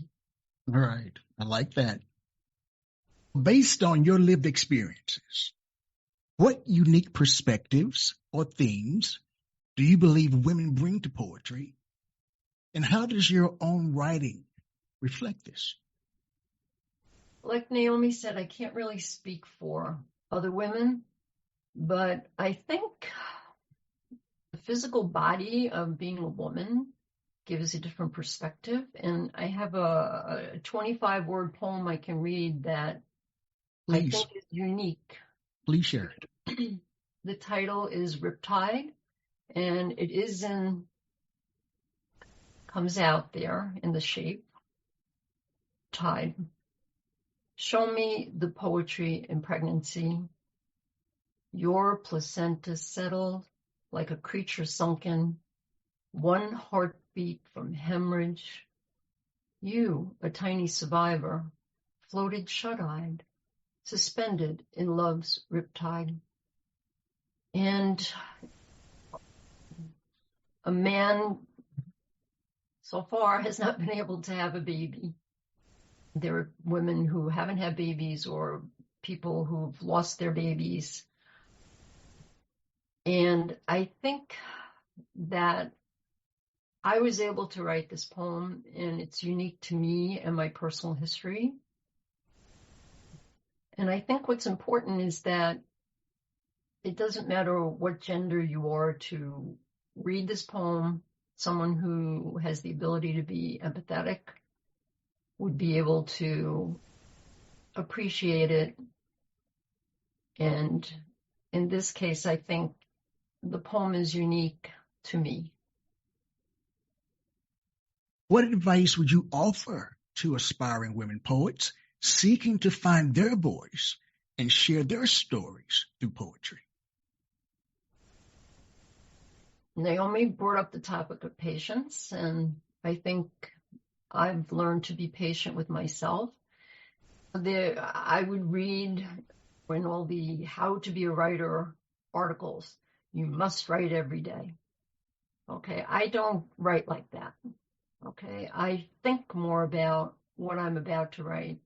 All right. I like that. Based on your lived experiences, what unique perspectives or themes do you believe women bring to poetry? And how does your own writing reflect this? Like Naomi said, I can't really speak for other women, but I think the physical body of being a woman gives a different perspective. And I have a 25-word poem I can read that I think is unique. Please share it. The title is Riptide, and it is comes out there in the shape tide. Show me the poetry in pregnancy. Your placenta settled like a creature sunken, one heartbeat from hemorrhage. You, a tiny survivor, floated shut-eyed, suspended in love's riptide. And a man so far has not been able to have a baby. There are women who haven't had babies or people who've lost their babies. And I think that I was able to write this poem, and it's unique to me and my personal history. And I think what's important is that it doesn't matter what gender you are to read this poem. Someone who has the ability to be empathetic would be able to appreciate it. And in this case, I think the poem is unique to me. What advice would you offer to aspiring women poets seeking to find their voice and share their stories through poetry? Naomi brought up the topic of patience, and I think I've learned to be patient with myself. I would read in all the how to be a writer articles, you must write every day. Okay, I don't write like that. Okay, I think more about what I'm about to write,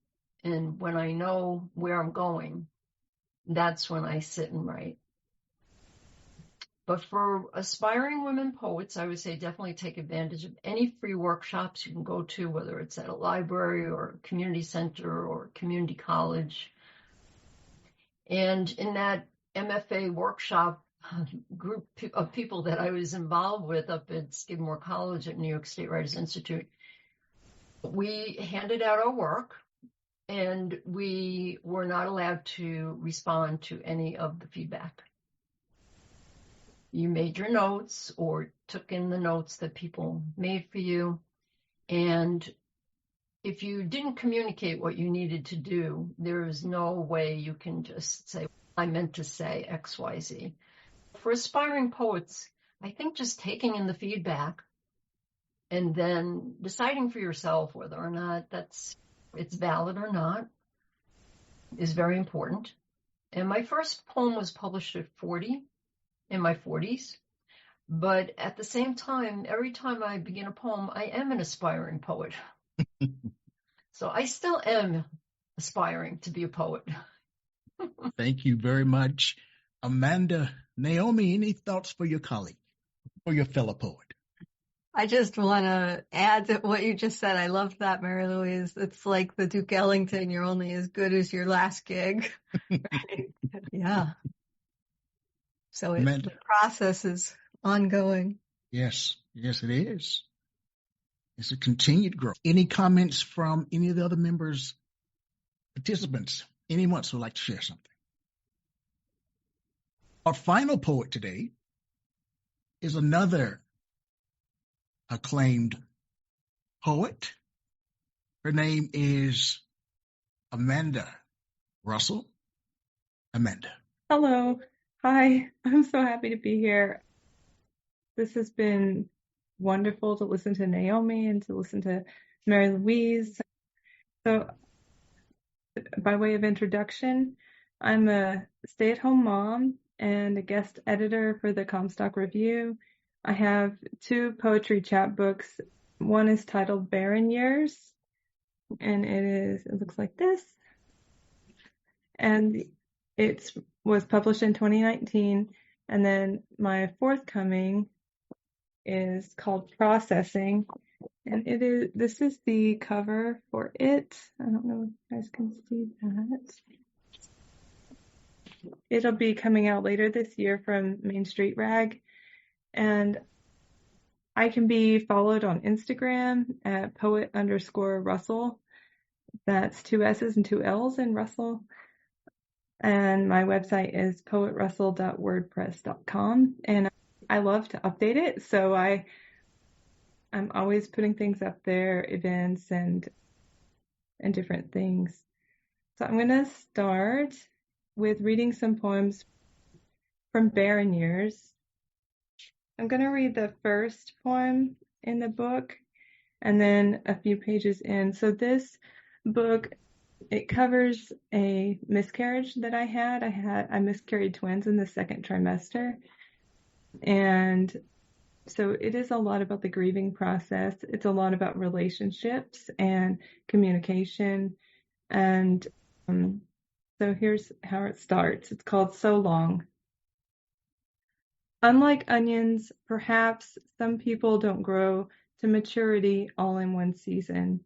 and when I know where I'm going, that's when I sit and write. But for aspiring women poets, I would say definitely take advantage of any free workshops you can go to, whether it's at a library or a community center or community college. And in that MFA workshop group of people that I was involved with up at Skidmore College at New York State Writers Institute, we handed out our work, and we were not allowed to respond to any of the feedback. You made your notes or took in the notes that people made for you. And if you didn't communicate what you needed to do, there is no way you can just say, I meant to say X, Y, Z. For aspiring poets, I think just taking in the feedback and then deciding for yourself whether or not it's valid or not is very important. And my first poem was published at 40. In my 40s. But at the same time, every time I begin a poem, I am an aspiring poet. So I still am aspiring to be a poet. Thank you very much. Amanda, Naomi, any thoughts for your colleague or your fellow poet? I just want to add to what you just said. I loved that, Mary Louise. It's like the Duke Ellington, you're only as good as your last gig. Right? Yeah. So the process is ongoing. Yes, it is. It's a continued growth. Any comments from any of the other members participants, anyone who would like to share something. Our final poet today is another acclaimed poet. Her name is Amanda Russell. Amanda. Hello. Hi. I'm so happy to be here. This has been wonderful to listen to Naomi and to listen to Mary Louise. So, by way of introduction, I'm a stay-at-home mom and a guest editor for the Comstock Review. I have 2 poetry chapbooks. One is titled Barren Years, and it looks like this. And it was published in 2019. And then my forthcoming is called Processing. And this is the cover for it. I don't know if you guys can see that. It'll be coming out later this year from Main Street Rag. And I can be followed on Instagram at poet_Russell. That's 2 S's and 2 L's in Russell. And my website is poetrussell.wordpress.com. And I love to update it. So I'm always putting things up there, events and different things. So I'm going to start with reading some poems from Barren Years. I'm going to read the first poem in the book and then a few pages in. So this book, it covers a miscarriage that I had. I miscarried twins in the 2nd trimester. And so it is a lot about the grieving process. It's a lot about relationships and communication. And so here's how it starts. It's called So Long. Unlike onions, perhaps some people don't grow to maturity all in one season.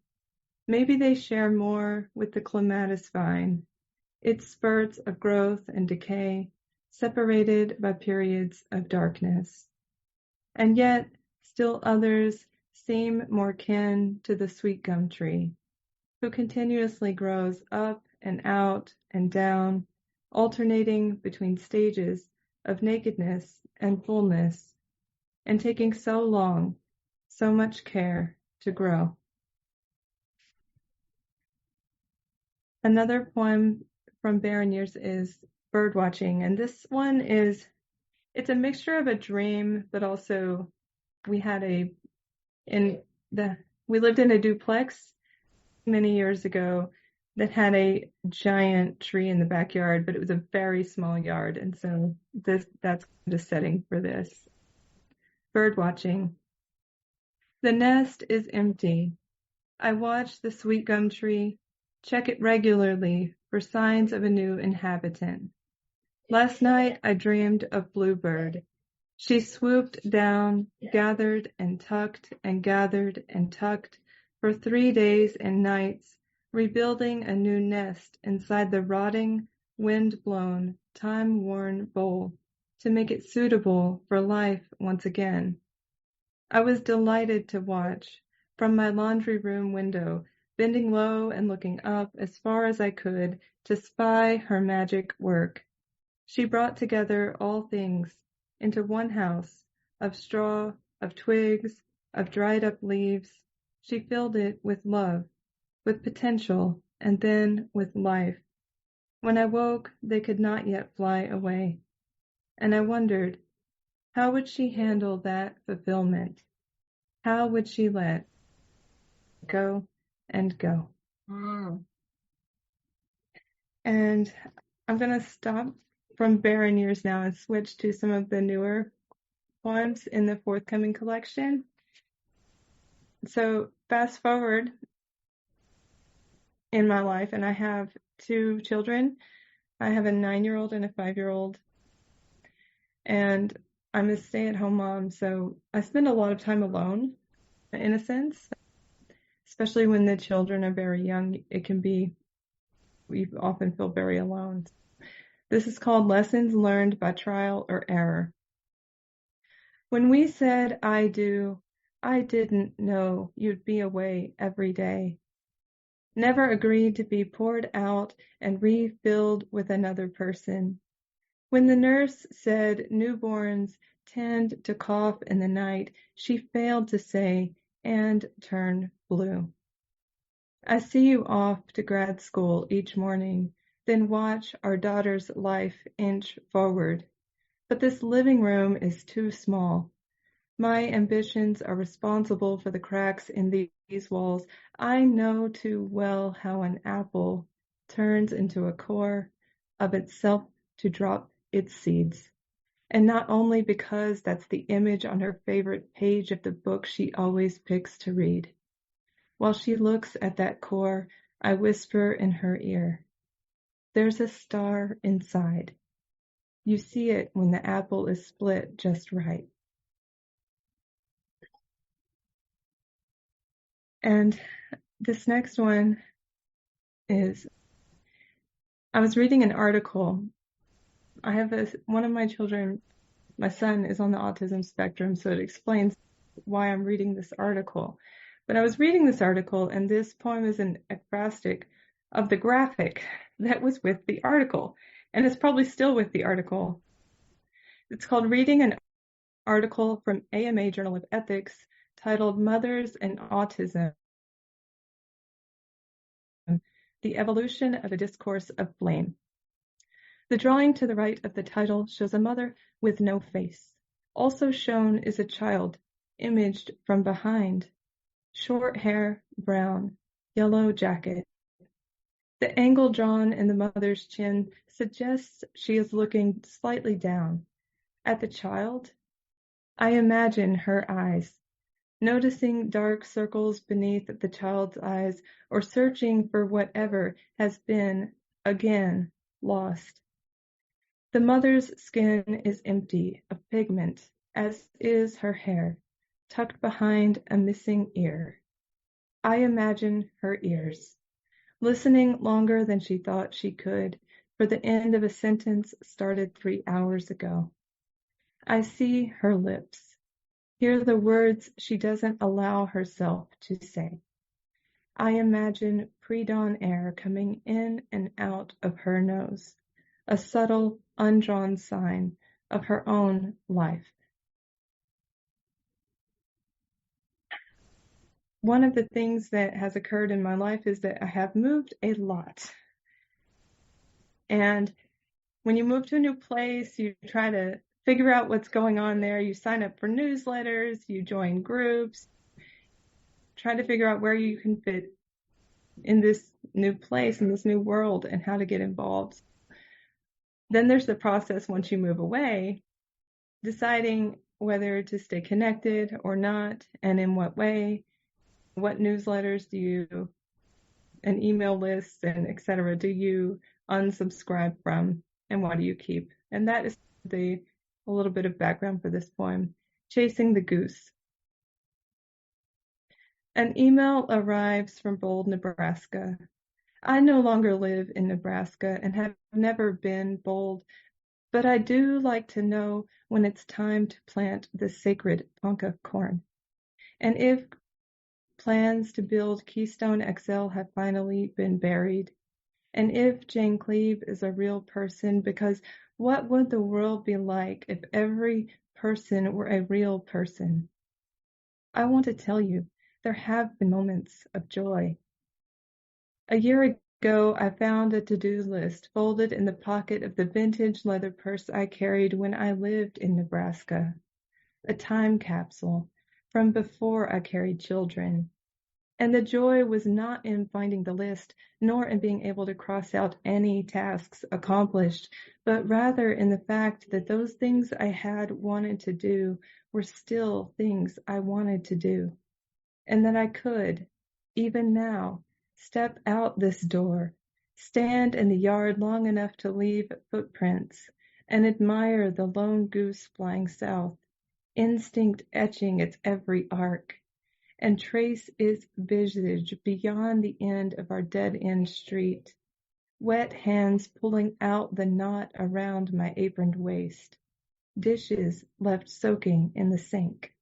Maybe they share more with the clematis vine, its spurts of growth and decay, separated by periods of darkness. And yet, still others seem more kin to the sweet gum tree, who continuously grows up and out and down, alternating between stages of nakedness and fullness, and taking so long, so much care to grow. Another poem from Barren Years is Birdwatching, and this one it's a mixture of a dream, but also we lived in a duplex many years ago that had a giant tree in the backyard, but it was a very small yard, and so that's the setting for this. Birdwatching. The nest is empty. I watch the sweet gum tree, check it regularly for signs of a new inhabitant. Last night I dreamed of Bluebird. She swooped down, gathered and tucked and gathered and tucked for 3 days and nights, rebuilding a new nest inside the rotting, wind-blown, time-worn bowl to make it suitable for life once again. I was delighted to watch, from my laundry room window, bending low and looking up as far as I could to spy her magic work. She brought together all things into one house of straw, of twigs, of dried up leaves. She filled it with love, with potential, and then with life. When I woke, they could not yet fly away. And I wondered, how would she handle that fulfillment? How would she let go and go? And I'm going to stop from Barren Years now and switch to some of the newer poems in the forthcoming collection. So fast forward in my life, and I have 2 children. I have a 9-year-old and a 5-year-old, and I'm a stay-at-home mom, so I spend a lot of time alone, in a sense, especially when the children are very young. We often feel very alone. This is called Lessons Learned by Trial or Error. When we said I do, I didn't know you'd be away every day. never agreed to be poured out and refilled with another person. When the nurse said newborns tend to cough in the night, she failed to say, and turn blue. I see you off to grad school each morning, then watch our daughter's life inch forward. But this living room is too small. My ambitions are responsible for the cracks in these walls. I know too well how an apple turns into a core of itself to drop its seeds. And not only because that's the image on her favorite page of the book she always picks to read. While she looks at that core, I whisper in her ear, "There's a star inside. You see it when the apple is split just right." And this next one is, I was reading an article. I have one of my children, my son, is on the autism spectrum, so it explains why I'm reading this article. But I was reading this article, and this poem is an acrostic of the graphic that was with the article, and it's probably still with the article. It's called Reading an Article from AMA Journal of Ethics, titled Mothers and Autism, The Evolution of a Discourse of Blame. The drawing to the right of the title shows a mother with no face. Also shown is a child, imaged from behind. Short hair, brown, yellow jacket. The angle drawn in the mother's chin suggests she is looking slightly down. At the child, I imagine her eyes, noticing dark circles beneath the child's eyes, or searching for whatever has been, again, lost. The mother's skin is empty of pigment, as is her hair, tucked behind a missing ear. I imagine her ears, listening longer than she thought she could, for the end of a sentence started 3 hours ago. I see her lips, hear the words she doesn't allow herself to say. I imagine pre-dawn air coming in and out of her nose, a subtle, undrawn sign of her own life. One of the things that has occurred in my life is that I have moved a lot. And when you move to a new place, you try to figure out what's going on there. You sign up for newsletters, you join groups, try to figure out where you can fit in this new place, in this new world, and how to get involved. Then there's the process once you move away, deciding whether to stay connected or not, and in what way. What newsletters do you, and email lists, and et cetera, do you unsubscribe from, and what do you keep? And that is a little bit of background for this poem, Chasing the Goose. An email arrives from Bold, Nebraska. I no longer live in Nebraska and have never been Bold, but I do like to know when it's time to plant the sacred Ponca corn. And if plans to build Keystone XL have finally been buried, and if Jane Cleave is a real person, because what would the world be like if every person were a real person? I want to tell you, there have been moments of joy. A year ago, I found a to-do list folded in the pocket of the vintage leather purse I carried when I lived in Nebraska, a time capsule from before I carried children. And the joy was not in finding the list, nor in being able to cross out any tasks accomplished, but rather in the fact that those things I had wanted to do were still things I wanted to do, and that I could, even now, step out this door, stand in the yard long enough to leave footprints, and admire the lone goose flying south, instinct etching its every arc, and trace its visage beyond the end of our dead-end street, wet hands pulling out the knot around my aproned waist, dishes left soaking in the sink.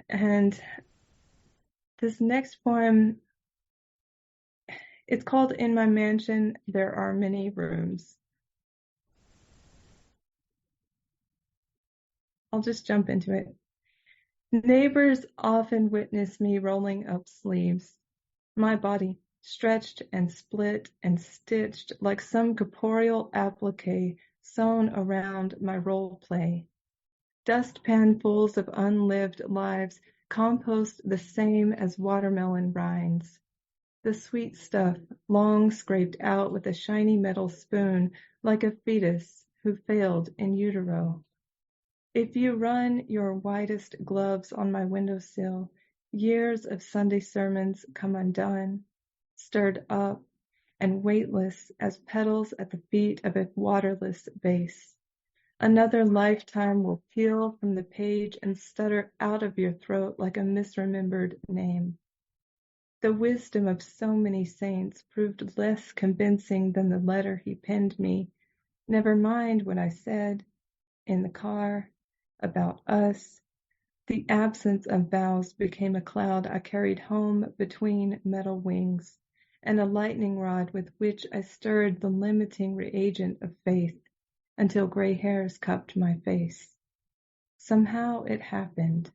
And This next poem, it's called In My Mansion, There Are Many Rooms. I'll just jump into it. Neighbors often witness me rolling up sleeves, my body stretched and split and stitched like some corporeal applique sewn around my role play. Dustpanfuls of unlived lives compost the same as watermelon rinds. The sweet stuff long scraped out with a shiny metal spoon like a fetus who failed in utero. If you run your widest gloves on my windowsill, years of Sunday sermons come undone, stirred up, and weightless as petals at the feet of a waterless vase. Another lifetime will peel from the page and stutter out of your throat like a misremembered name. The wisdom of so many saints proved less convincing than the letter he penned me. Never mind what I said in the car about us. The absence of vows became a cloud I carried home between metal wings, and a lightning rod with which I stirred the limiting reagent of faith until gray hairs cupped my face. Somehow it happened.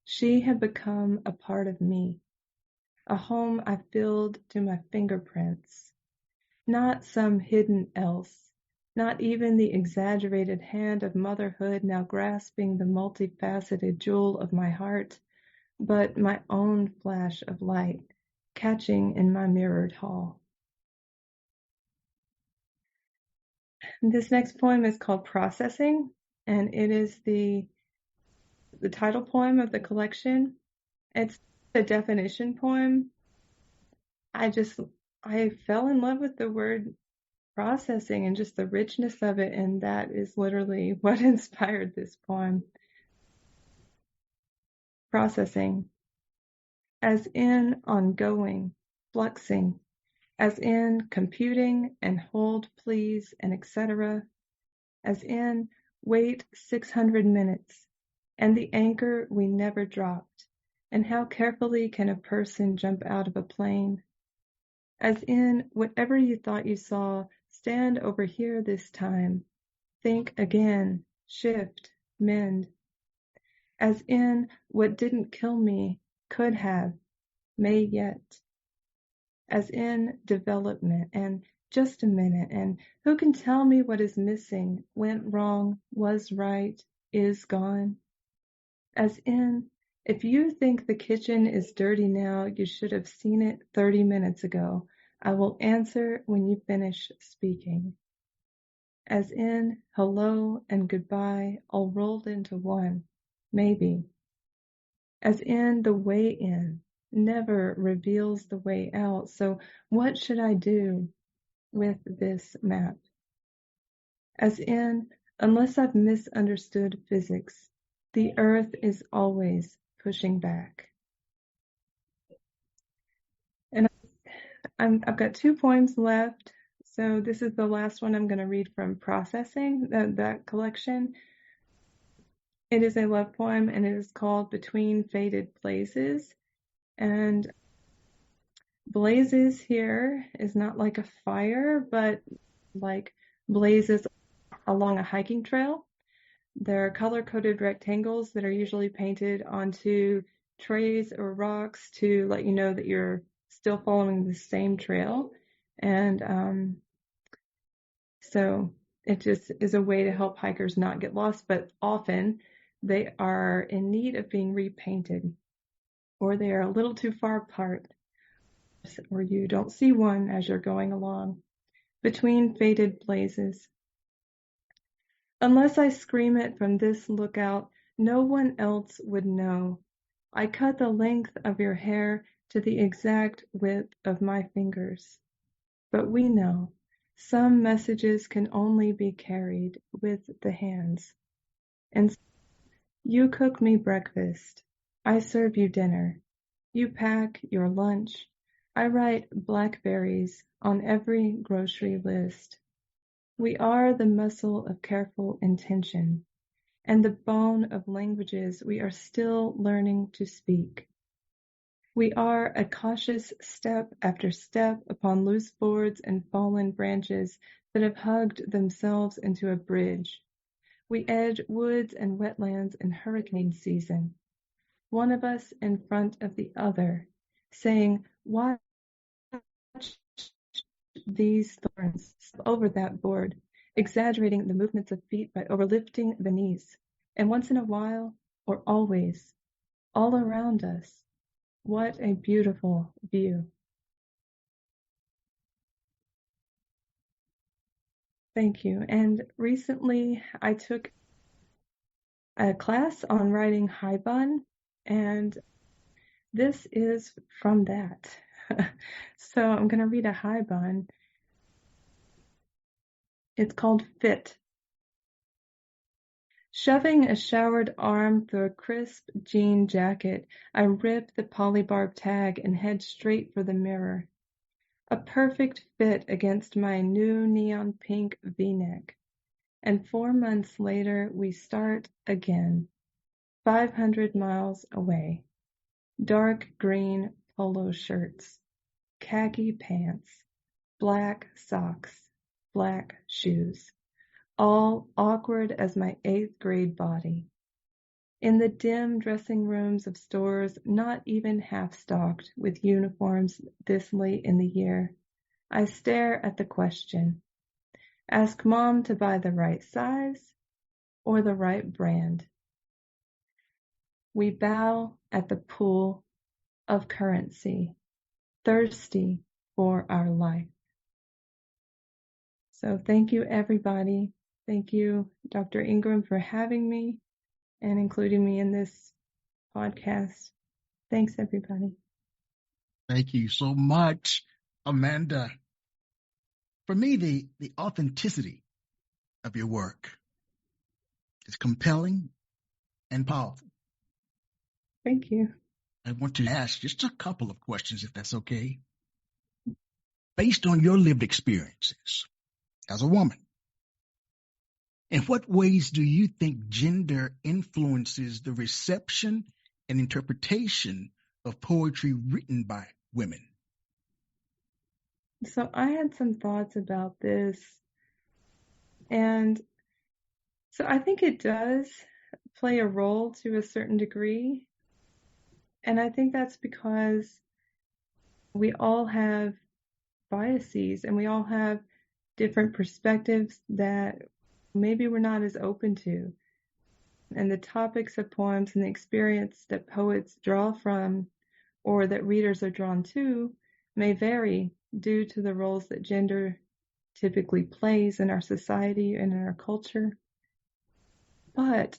She had become a part of me, a home I filled to my fingerprints. Not some hidden else, not even the exaggerated hand of motherhood now grasping the multifaceted jewel of my heart, but my own flash of light catching in my mirrored hall. This next poem is called Processing, and it is the title poem of the collection. It's a definition poem. I fell in love with the word processing and just the richness of it, and that is literally what inspired this poem. Processing, as in ongoing, fluxing, as in computing and hold please and etc., as in wait 600 minutes, and the anchor we never dropped, and how carefully can a person jump out of a plane, as in whatever you thought you saw, stand over here this time, think again, shift, mend, as in what didn't kill me, could have, may yet, as in development and just a minute, and who can tell me what is missing, went wrong, was right, is gone, as in if you think the kitchen is dirty now, you should have seen it 30 minutes ago. I will answer when you finish speaking. As in hello and goodbye all rolled into one, maybe. As in the way in never reveals the way out. So what should I do with this map? As in, unless I've misunderstood physics, the earth is always pushing back. And I've got 2 poems left. So this is the last one I'm going to read from Processing, that collection. It is a love poem, and it is called Between Faded Blazes. And blazes here is not like a fire, but like blazes along a hiking trail. They're color-coded rectangles that are usually painted onto trays or rocks to let you know that you're still following the same trail. And so it just is a way to help hikers not get lost, but often they are in need of being repainted, or they are a little too far apart, or you don't see one as you're going along. Between faded blazes. Unless I scream it from this lookout, no one else would know. I cut the length of your hair to the exact width of my fingers. But we know some messages can only be carried with the hands. And you cook me breakfast. I serve you dinner. You pack your lunch. I write blackberries on every grocery list. We are the muscle of careful intention, and the bone of languages we are still learning to speak. We are a cautious step after step upon loose boards and fallen branches that have hugged themselves into a bridge. We edge woods and wetlands in hurricane season, one of us in front of the other, saying, watch these thorns over that board, exaggerating the movements of feet by overlifting the knees. And once in a while, or always, all around us, what a beautiful view. Thank you. And recently I took a class on writing haibun, and this is from that. So I'm going to read a haibun. It's called Fit. Shoving a showered arm through a crisp jean jacket, I rip the polybarb tag and head straight for the mirror. A perfect fit against my new neon pink V-neck. And 4 months later, we start again, 500 miles away. Dark green polo shirts, khaki pants, black socks, black shoes, all awkward as my 8th grade body. In the dim dressing rooms of stores not even half-stocked with uniforms this late in the year, I stare at the question. Ask Mom to buy the right size or the right brand. We bow at the pool of currency, thirsty for our life. So thank you, everybody. Thank you, Dr. Ingram, for having me and including me in this podcast. Thanks, everybody. Thank you so much, Amanda. For me, the authenticity of your work is compelling and powerful. Thank you. I want to ask just a couple of questions, if that's okay. Based on your lived experiences as a woman, in what ways do you think gender influences the reception and interpretation of poetry written by women? So I had some thoughts about this. And so I think it does play a role to a certain degree. And I think that's because we all have biases and we all have different perspectives that maybe we're not as open to. And the topics of poems and the experience that poets draw from or that readers are drawn to may vary due to the roles that gender typically plays in our society and in our culture. But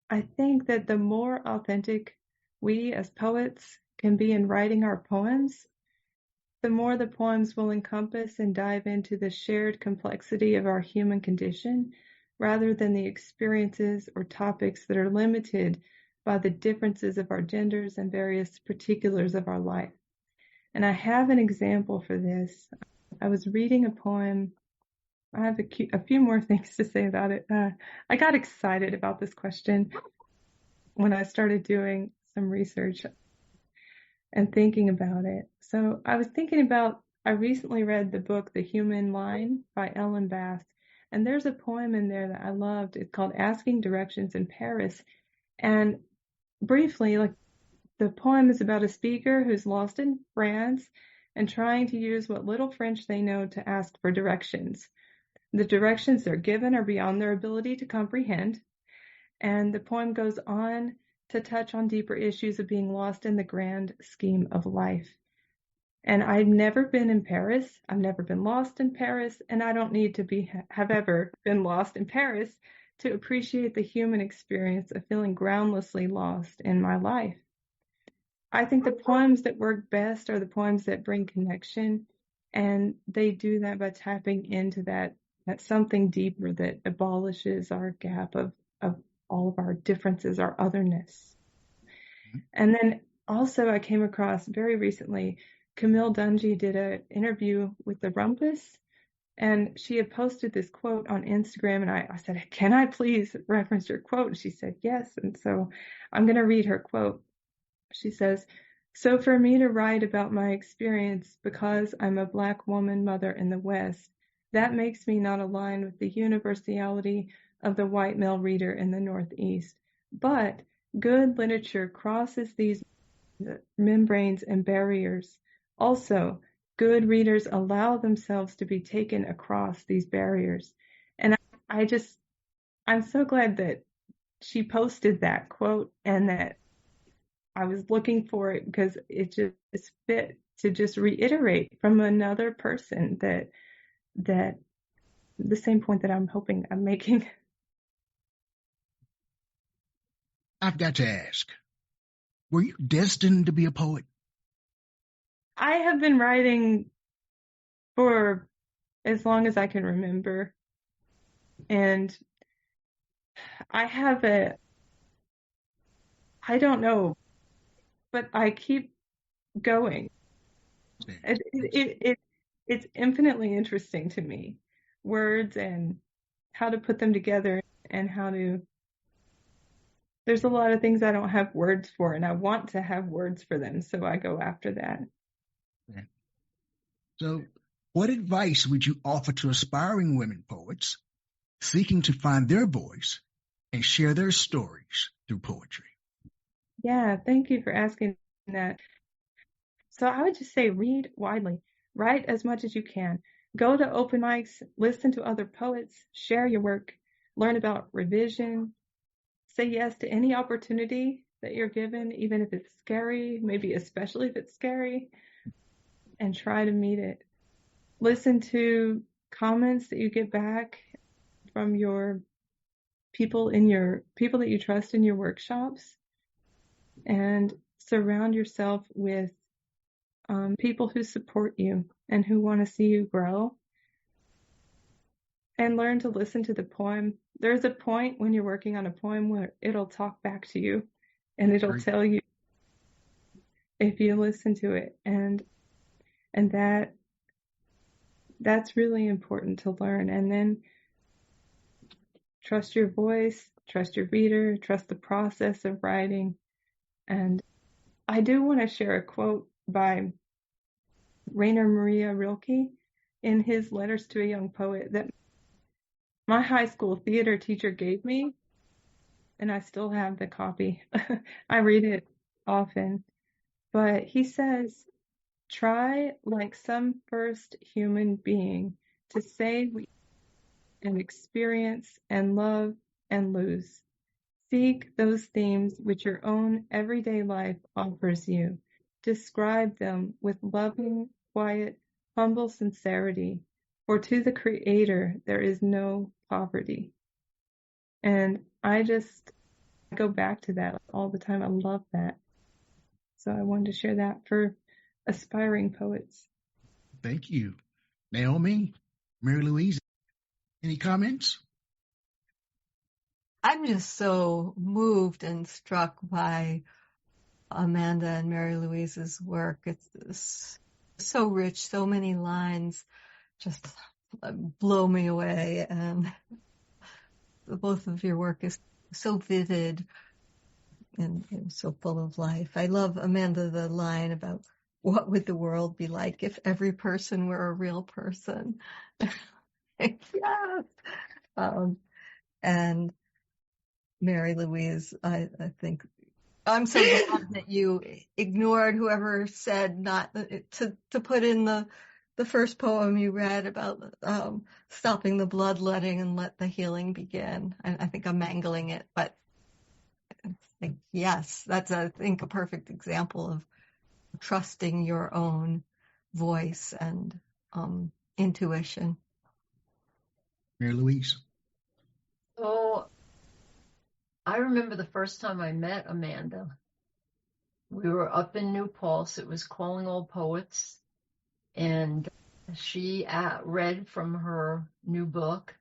I think that the more authentic we as poets can be in writing our poems, the more the poems will encompass and dive into the shared complexity of our human condition, rather than the experiences or topics that are limited by the differences of our genders and various particulars of our life. And I have an example for this. I was reading a poem. I have a few more things to say about it. I got excited about this question when I started doing some research and thinking about it. So I was thinking about, I recently read the book, The Human Line by Ellen Bass, and there's a poem in there that I loved. It's called Asking Directions in Paris. And briefly, like, the poem is about a speaker who's lost in France and trying to use what little French they know to ask for directions. The directions they're given are beyond their ability to comprehend. And the poem goes on to touch on deeper issues of being lost in the grand scheme of life. And I've never been in Paris. I've never been lost in Paris. And I don't need to have ever been lost in Paris to appreciate the human experience of feeling groundlessly lost in my life. I think the poems that work best are the poems that bring connection. And they do that by tapping into that something deeper that abolishes our gap of all of our differences, our otherness. And then also I came across very recently, Camille Dungy did an interview with the Rumpus, and she had posted this quote on Instagram, and I said, can I please reference your quote? And she said, yes. And so I'm going to read her quote. She says, So for me to write about my experience because I'm a Black woman mother in the West, that makes me not align with the universality of the white male reader in the Northeast. But good literature crosses these membranes and barriers. Also, good readers allow themselves to be taken across these barriers. And I'm so glad that she posted that quote and that I was looking for it because it just fit to just reiterate from another person that the same point that I'm hoping I'm making. I've got to ask, were you destined to be a poet? I have been writing for as long as I can remember. And I don't know, but I keep going. It's infinitely interesting to me, words and how to put them together and there's a lot of things I don't have words for and I want to have words for them. So I go after that. Yeah. So what advice would you offer to aspiring women poets seeking to find their voice and share their stories through poetry? Yeah, thank you for asking that. So I would just say read widely, write as much as you can, go to open mics, listen to other poets, share your work, learn about revision, say yes to any opportunity that you're given, even if it's scary, maybe especially if it's scary, and try to meet it. Listen to comments that you get back from your people that you trust in your workshops, and surround yourself with people who support you and who want to see you grow, and learn to listen to the poem. There's a point when you're working on a poem where it'll talk back to you and it'll tell you if you listen to it, and that's really important to learn. And then trust your voice, trust your reader, trust the process of writing. And I do want to share a quote by Rainer Maria Rilke in his Letters to a Young Poet that my high school theater teacher gave me, and I still have the copy. I read it often. But he says, try like some first human being to say and experience and love and lose. Seek those themes which your own everyday life offers you. Describe them with loving, quiet, humble sincerity, for to the Creator there is no poverty. And I go back to that all the time. I love that. So I wanted to share that for aspiring poets. Thank you. Naomi, Mary Louise, any comments? I'm just so moved and struck by Amanda and Mary Louise's work. It's so rich, so many lines just blow me away. And both of your work is so vivid and so full of life. I love, Amanda, the line about what would the world be like if every person were a real person? Yes. And Mary Louise, I think I'm so glad that you ignored whoever said not to put in the first poem you read about stopping the bloodletting and let the healing begin. I think I'm mangling it, but yes, that's I think a perfect example of trusting your own voice and intuition. Mary Louise. So I remember the first time I met Amanda. We were up in New Paltz. It was Calling All Poets. And she read from her new book.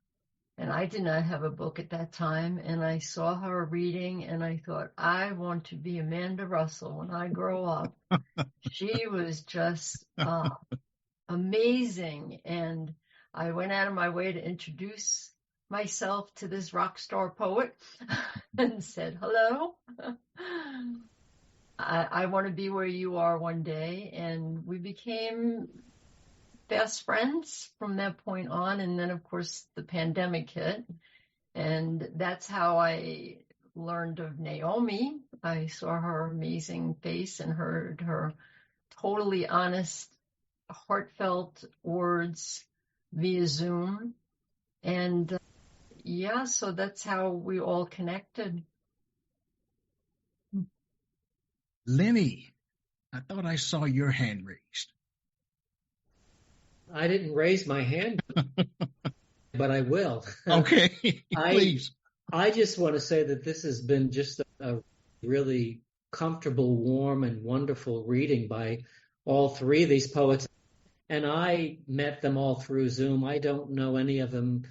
And I did not have a book at that time. And I saw her reading and I thought, I want to be Amanda Russell when I grow up. She was just amazing. And I went out of my way to introduce myself to this rock star poet and said hello. I want to be where you are one day. And we became best friends from that point on. And then, of course, the pandemic hit. And that's how I learned of Naomi. I saw her amazing face and heard her totally honest, heartfelt words via Zoom. And yeah, so that's how we all connected. Lenny, I thought I saw your hand raised. I didn't raise my hand, but I will. Okay, please. I just want to say that this has been just a really comfortable, warm, and wonderful reading by all three of these poets. And I met them all through Zoom. I don't know any of them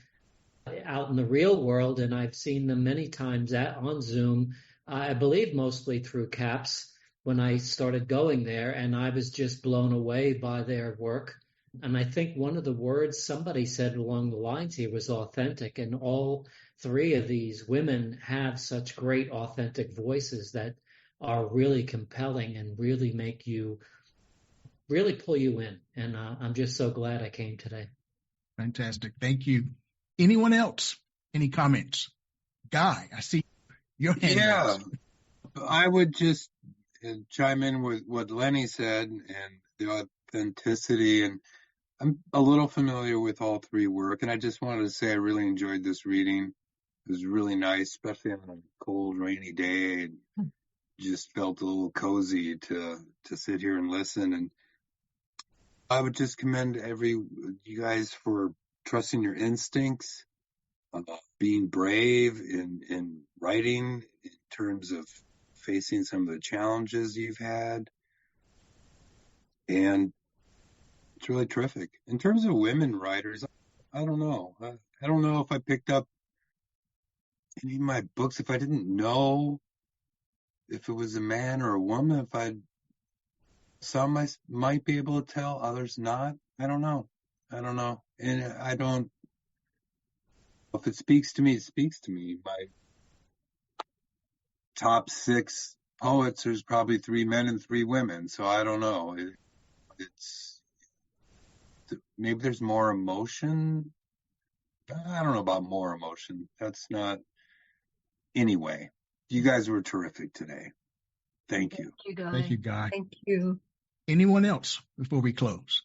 out in the real world, and I've seen them many times on Zoom. I believe mostly through CAPS when I started going there, and I was just blown away by their work. And I think one of the words somebody said along the lines here was authentic, and all three of these women have such great authentic voices that are really compelling and really make you, really pull you in. And I'm just so glad I came today. Fantastic. Thank you. Anyone else? Any comments? Guy, I see your hand. Yeah, I would just chime in with what Lenny said and the authenticity. And I'm a little familiar with all three work, and I just wanted to say I really enjoyed this reading. It was really nice, especially on a cold, rainy day. And just felt a little cozy to sit here and listen. And I would just commend you guys for trusting your instincts, being brave in writing in terms of facing some of the challenges you've had. And it's really terrific. In terms of women writers, I don't know. I don't know if I picked up any of my books, if I didn't know if it was a man or a woman, some I might be able to tell, others not. I don't know. And I don't, if it speaks to me, it speaks to me. My top 6 poets, there's probably 3 men and 3 women. So I don't know. It's maybe there's more emotion. I don't know about more emotion. That's not, anyway. You guys were terrific today. Thank you. Thank you, Guy. Thank you, Guy. Thank you. Anyone else before we close?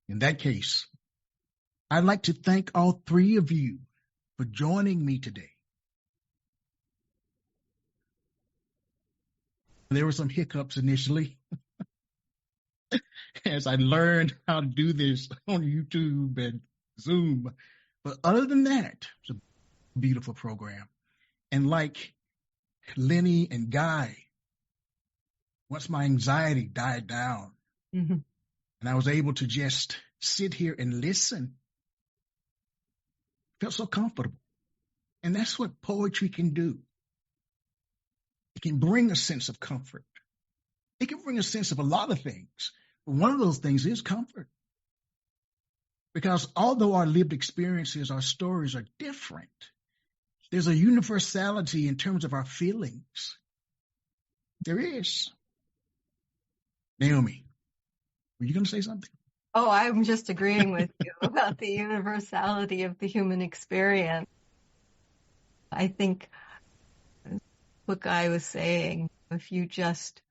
In that case, I'd like to thank all 3 of you for joining me today. There were some hiccups initially as I learned how to do this on YouTube and Zoom. But other than that, it's a beautiful program. And like Lenny and Guy, once my anxiety died down and I was able to just sit here and listen, I felt so comfortable. And that's what poetry can do. It can bring a sense of comfort. It can bring a sense of a lot of things. But one of those things is comfort. Because although our lived experiences, our stories are different, there's a universality in terms of our feelings. There is. Naomi, were you going to say something? Oh, I'm just agreeing with you about the universality of the human experience. I think what Guy was saying, if you just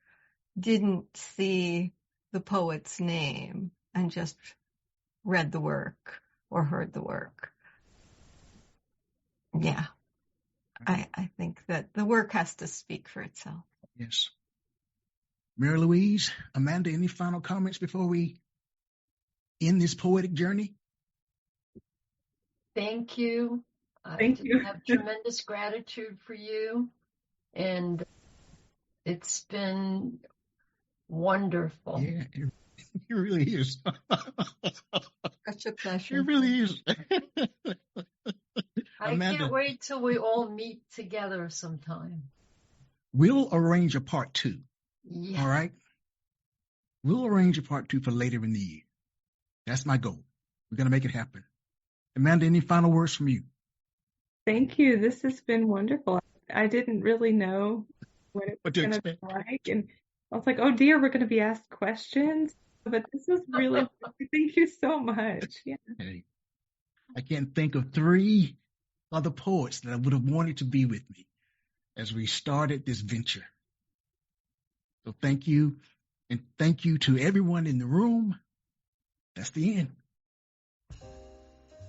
didn't see the poet's name and just read the work or heard the work, yeah, I think that the work has to speak for itself. Yes. Mary Louise, Amanda, any final comments before we end this poetic journey? Thank you. Thank you. I have tremendous gratitude for you. And it's been wonderful. Yeah, it really is. Such a pleasure. It really is. I can't wait till we all meet together sometime. We'll arrange a part 2. Yeah. All right? We'll arrange a part 2 for later in the year. That's my goal. We're going to make it happen. Amanda, any final words from you? Thank you. This has been wonderful. I didn't really know what it what was to going to be expect. like. And I was like, oh dear, we're going to be asked questions. But this was really, thank you so much. Yeah. Hey, I can't think of 3 other poets that I would have wanted to be with me as we started this venture. So thank you. And thank you to everyone in the room. That's the end.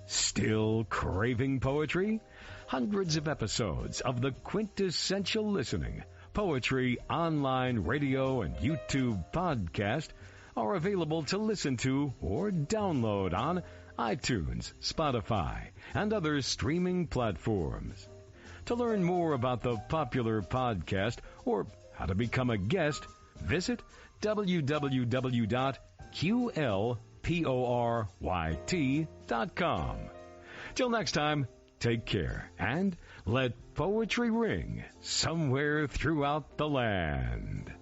Still craving poetry? Hundreds of episodes of the Quintessential Listening Poetry Online Radio and YouTube podcast are available to listen to or download on iTunes, Spotify, and other streaming platforms. To learn more about the popular podcast or how to become a guest, visit www.QLPORYT.com. Till next time, take care and let poetry ring somewhere throughout the land.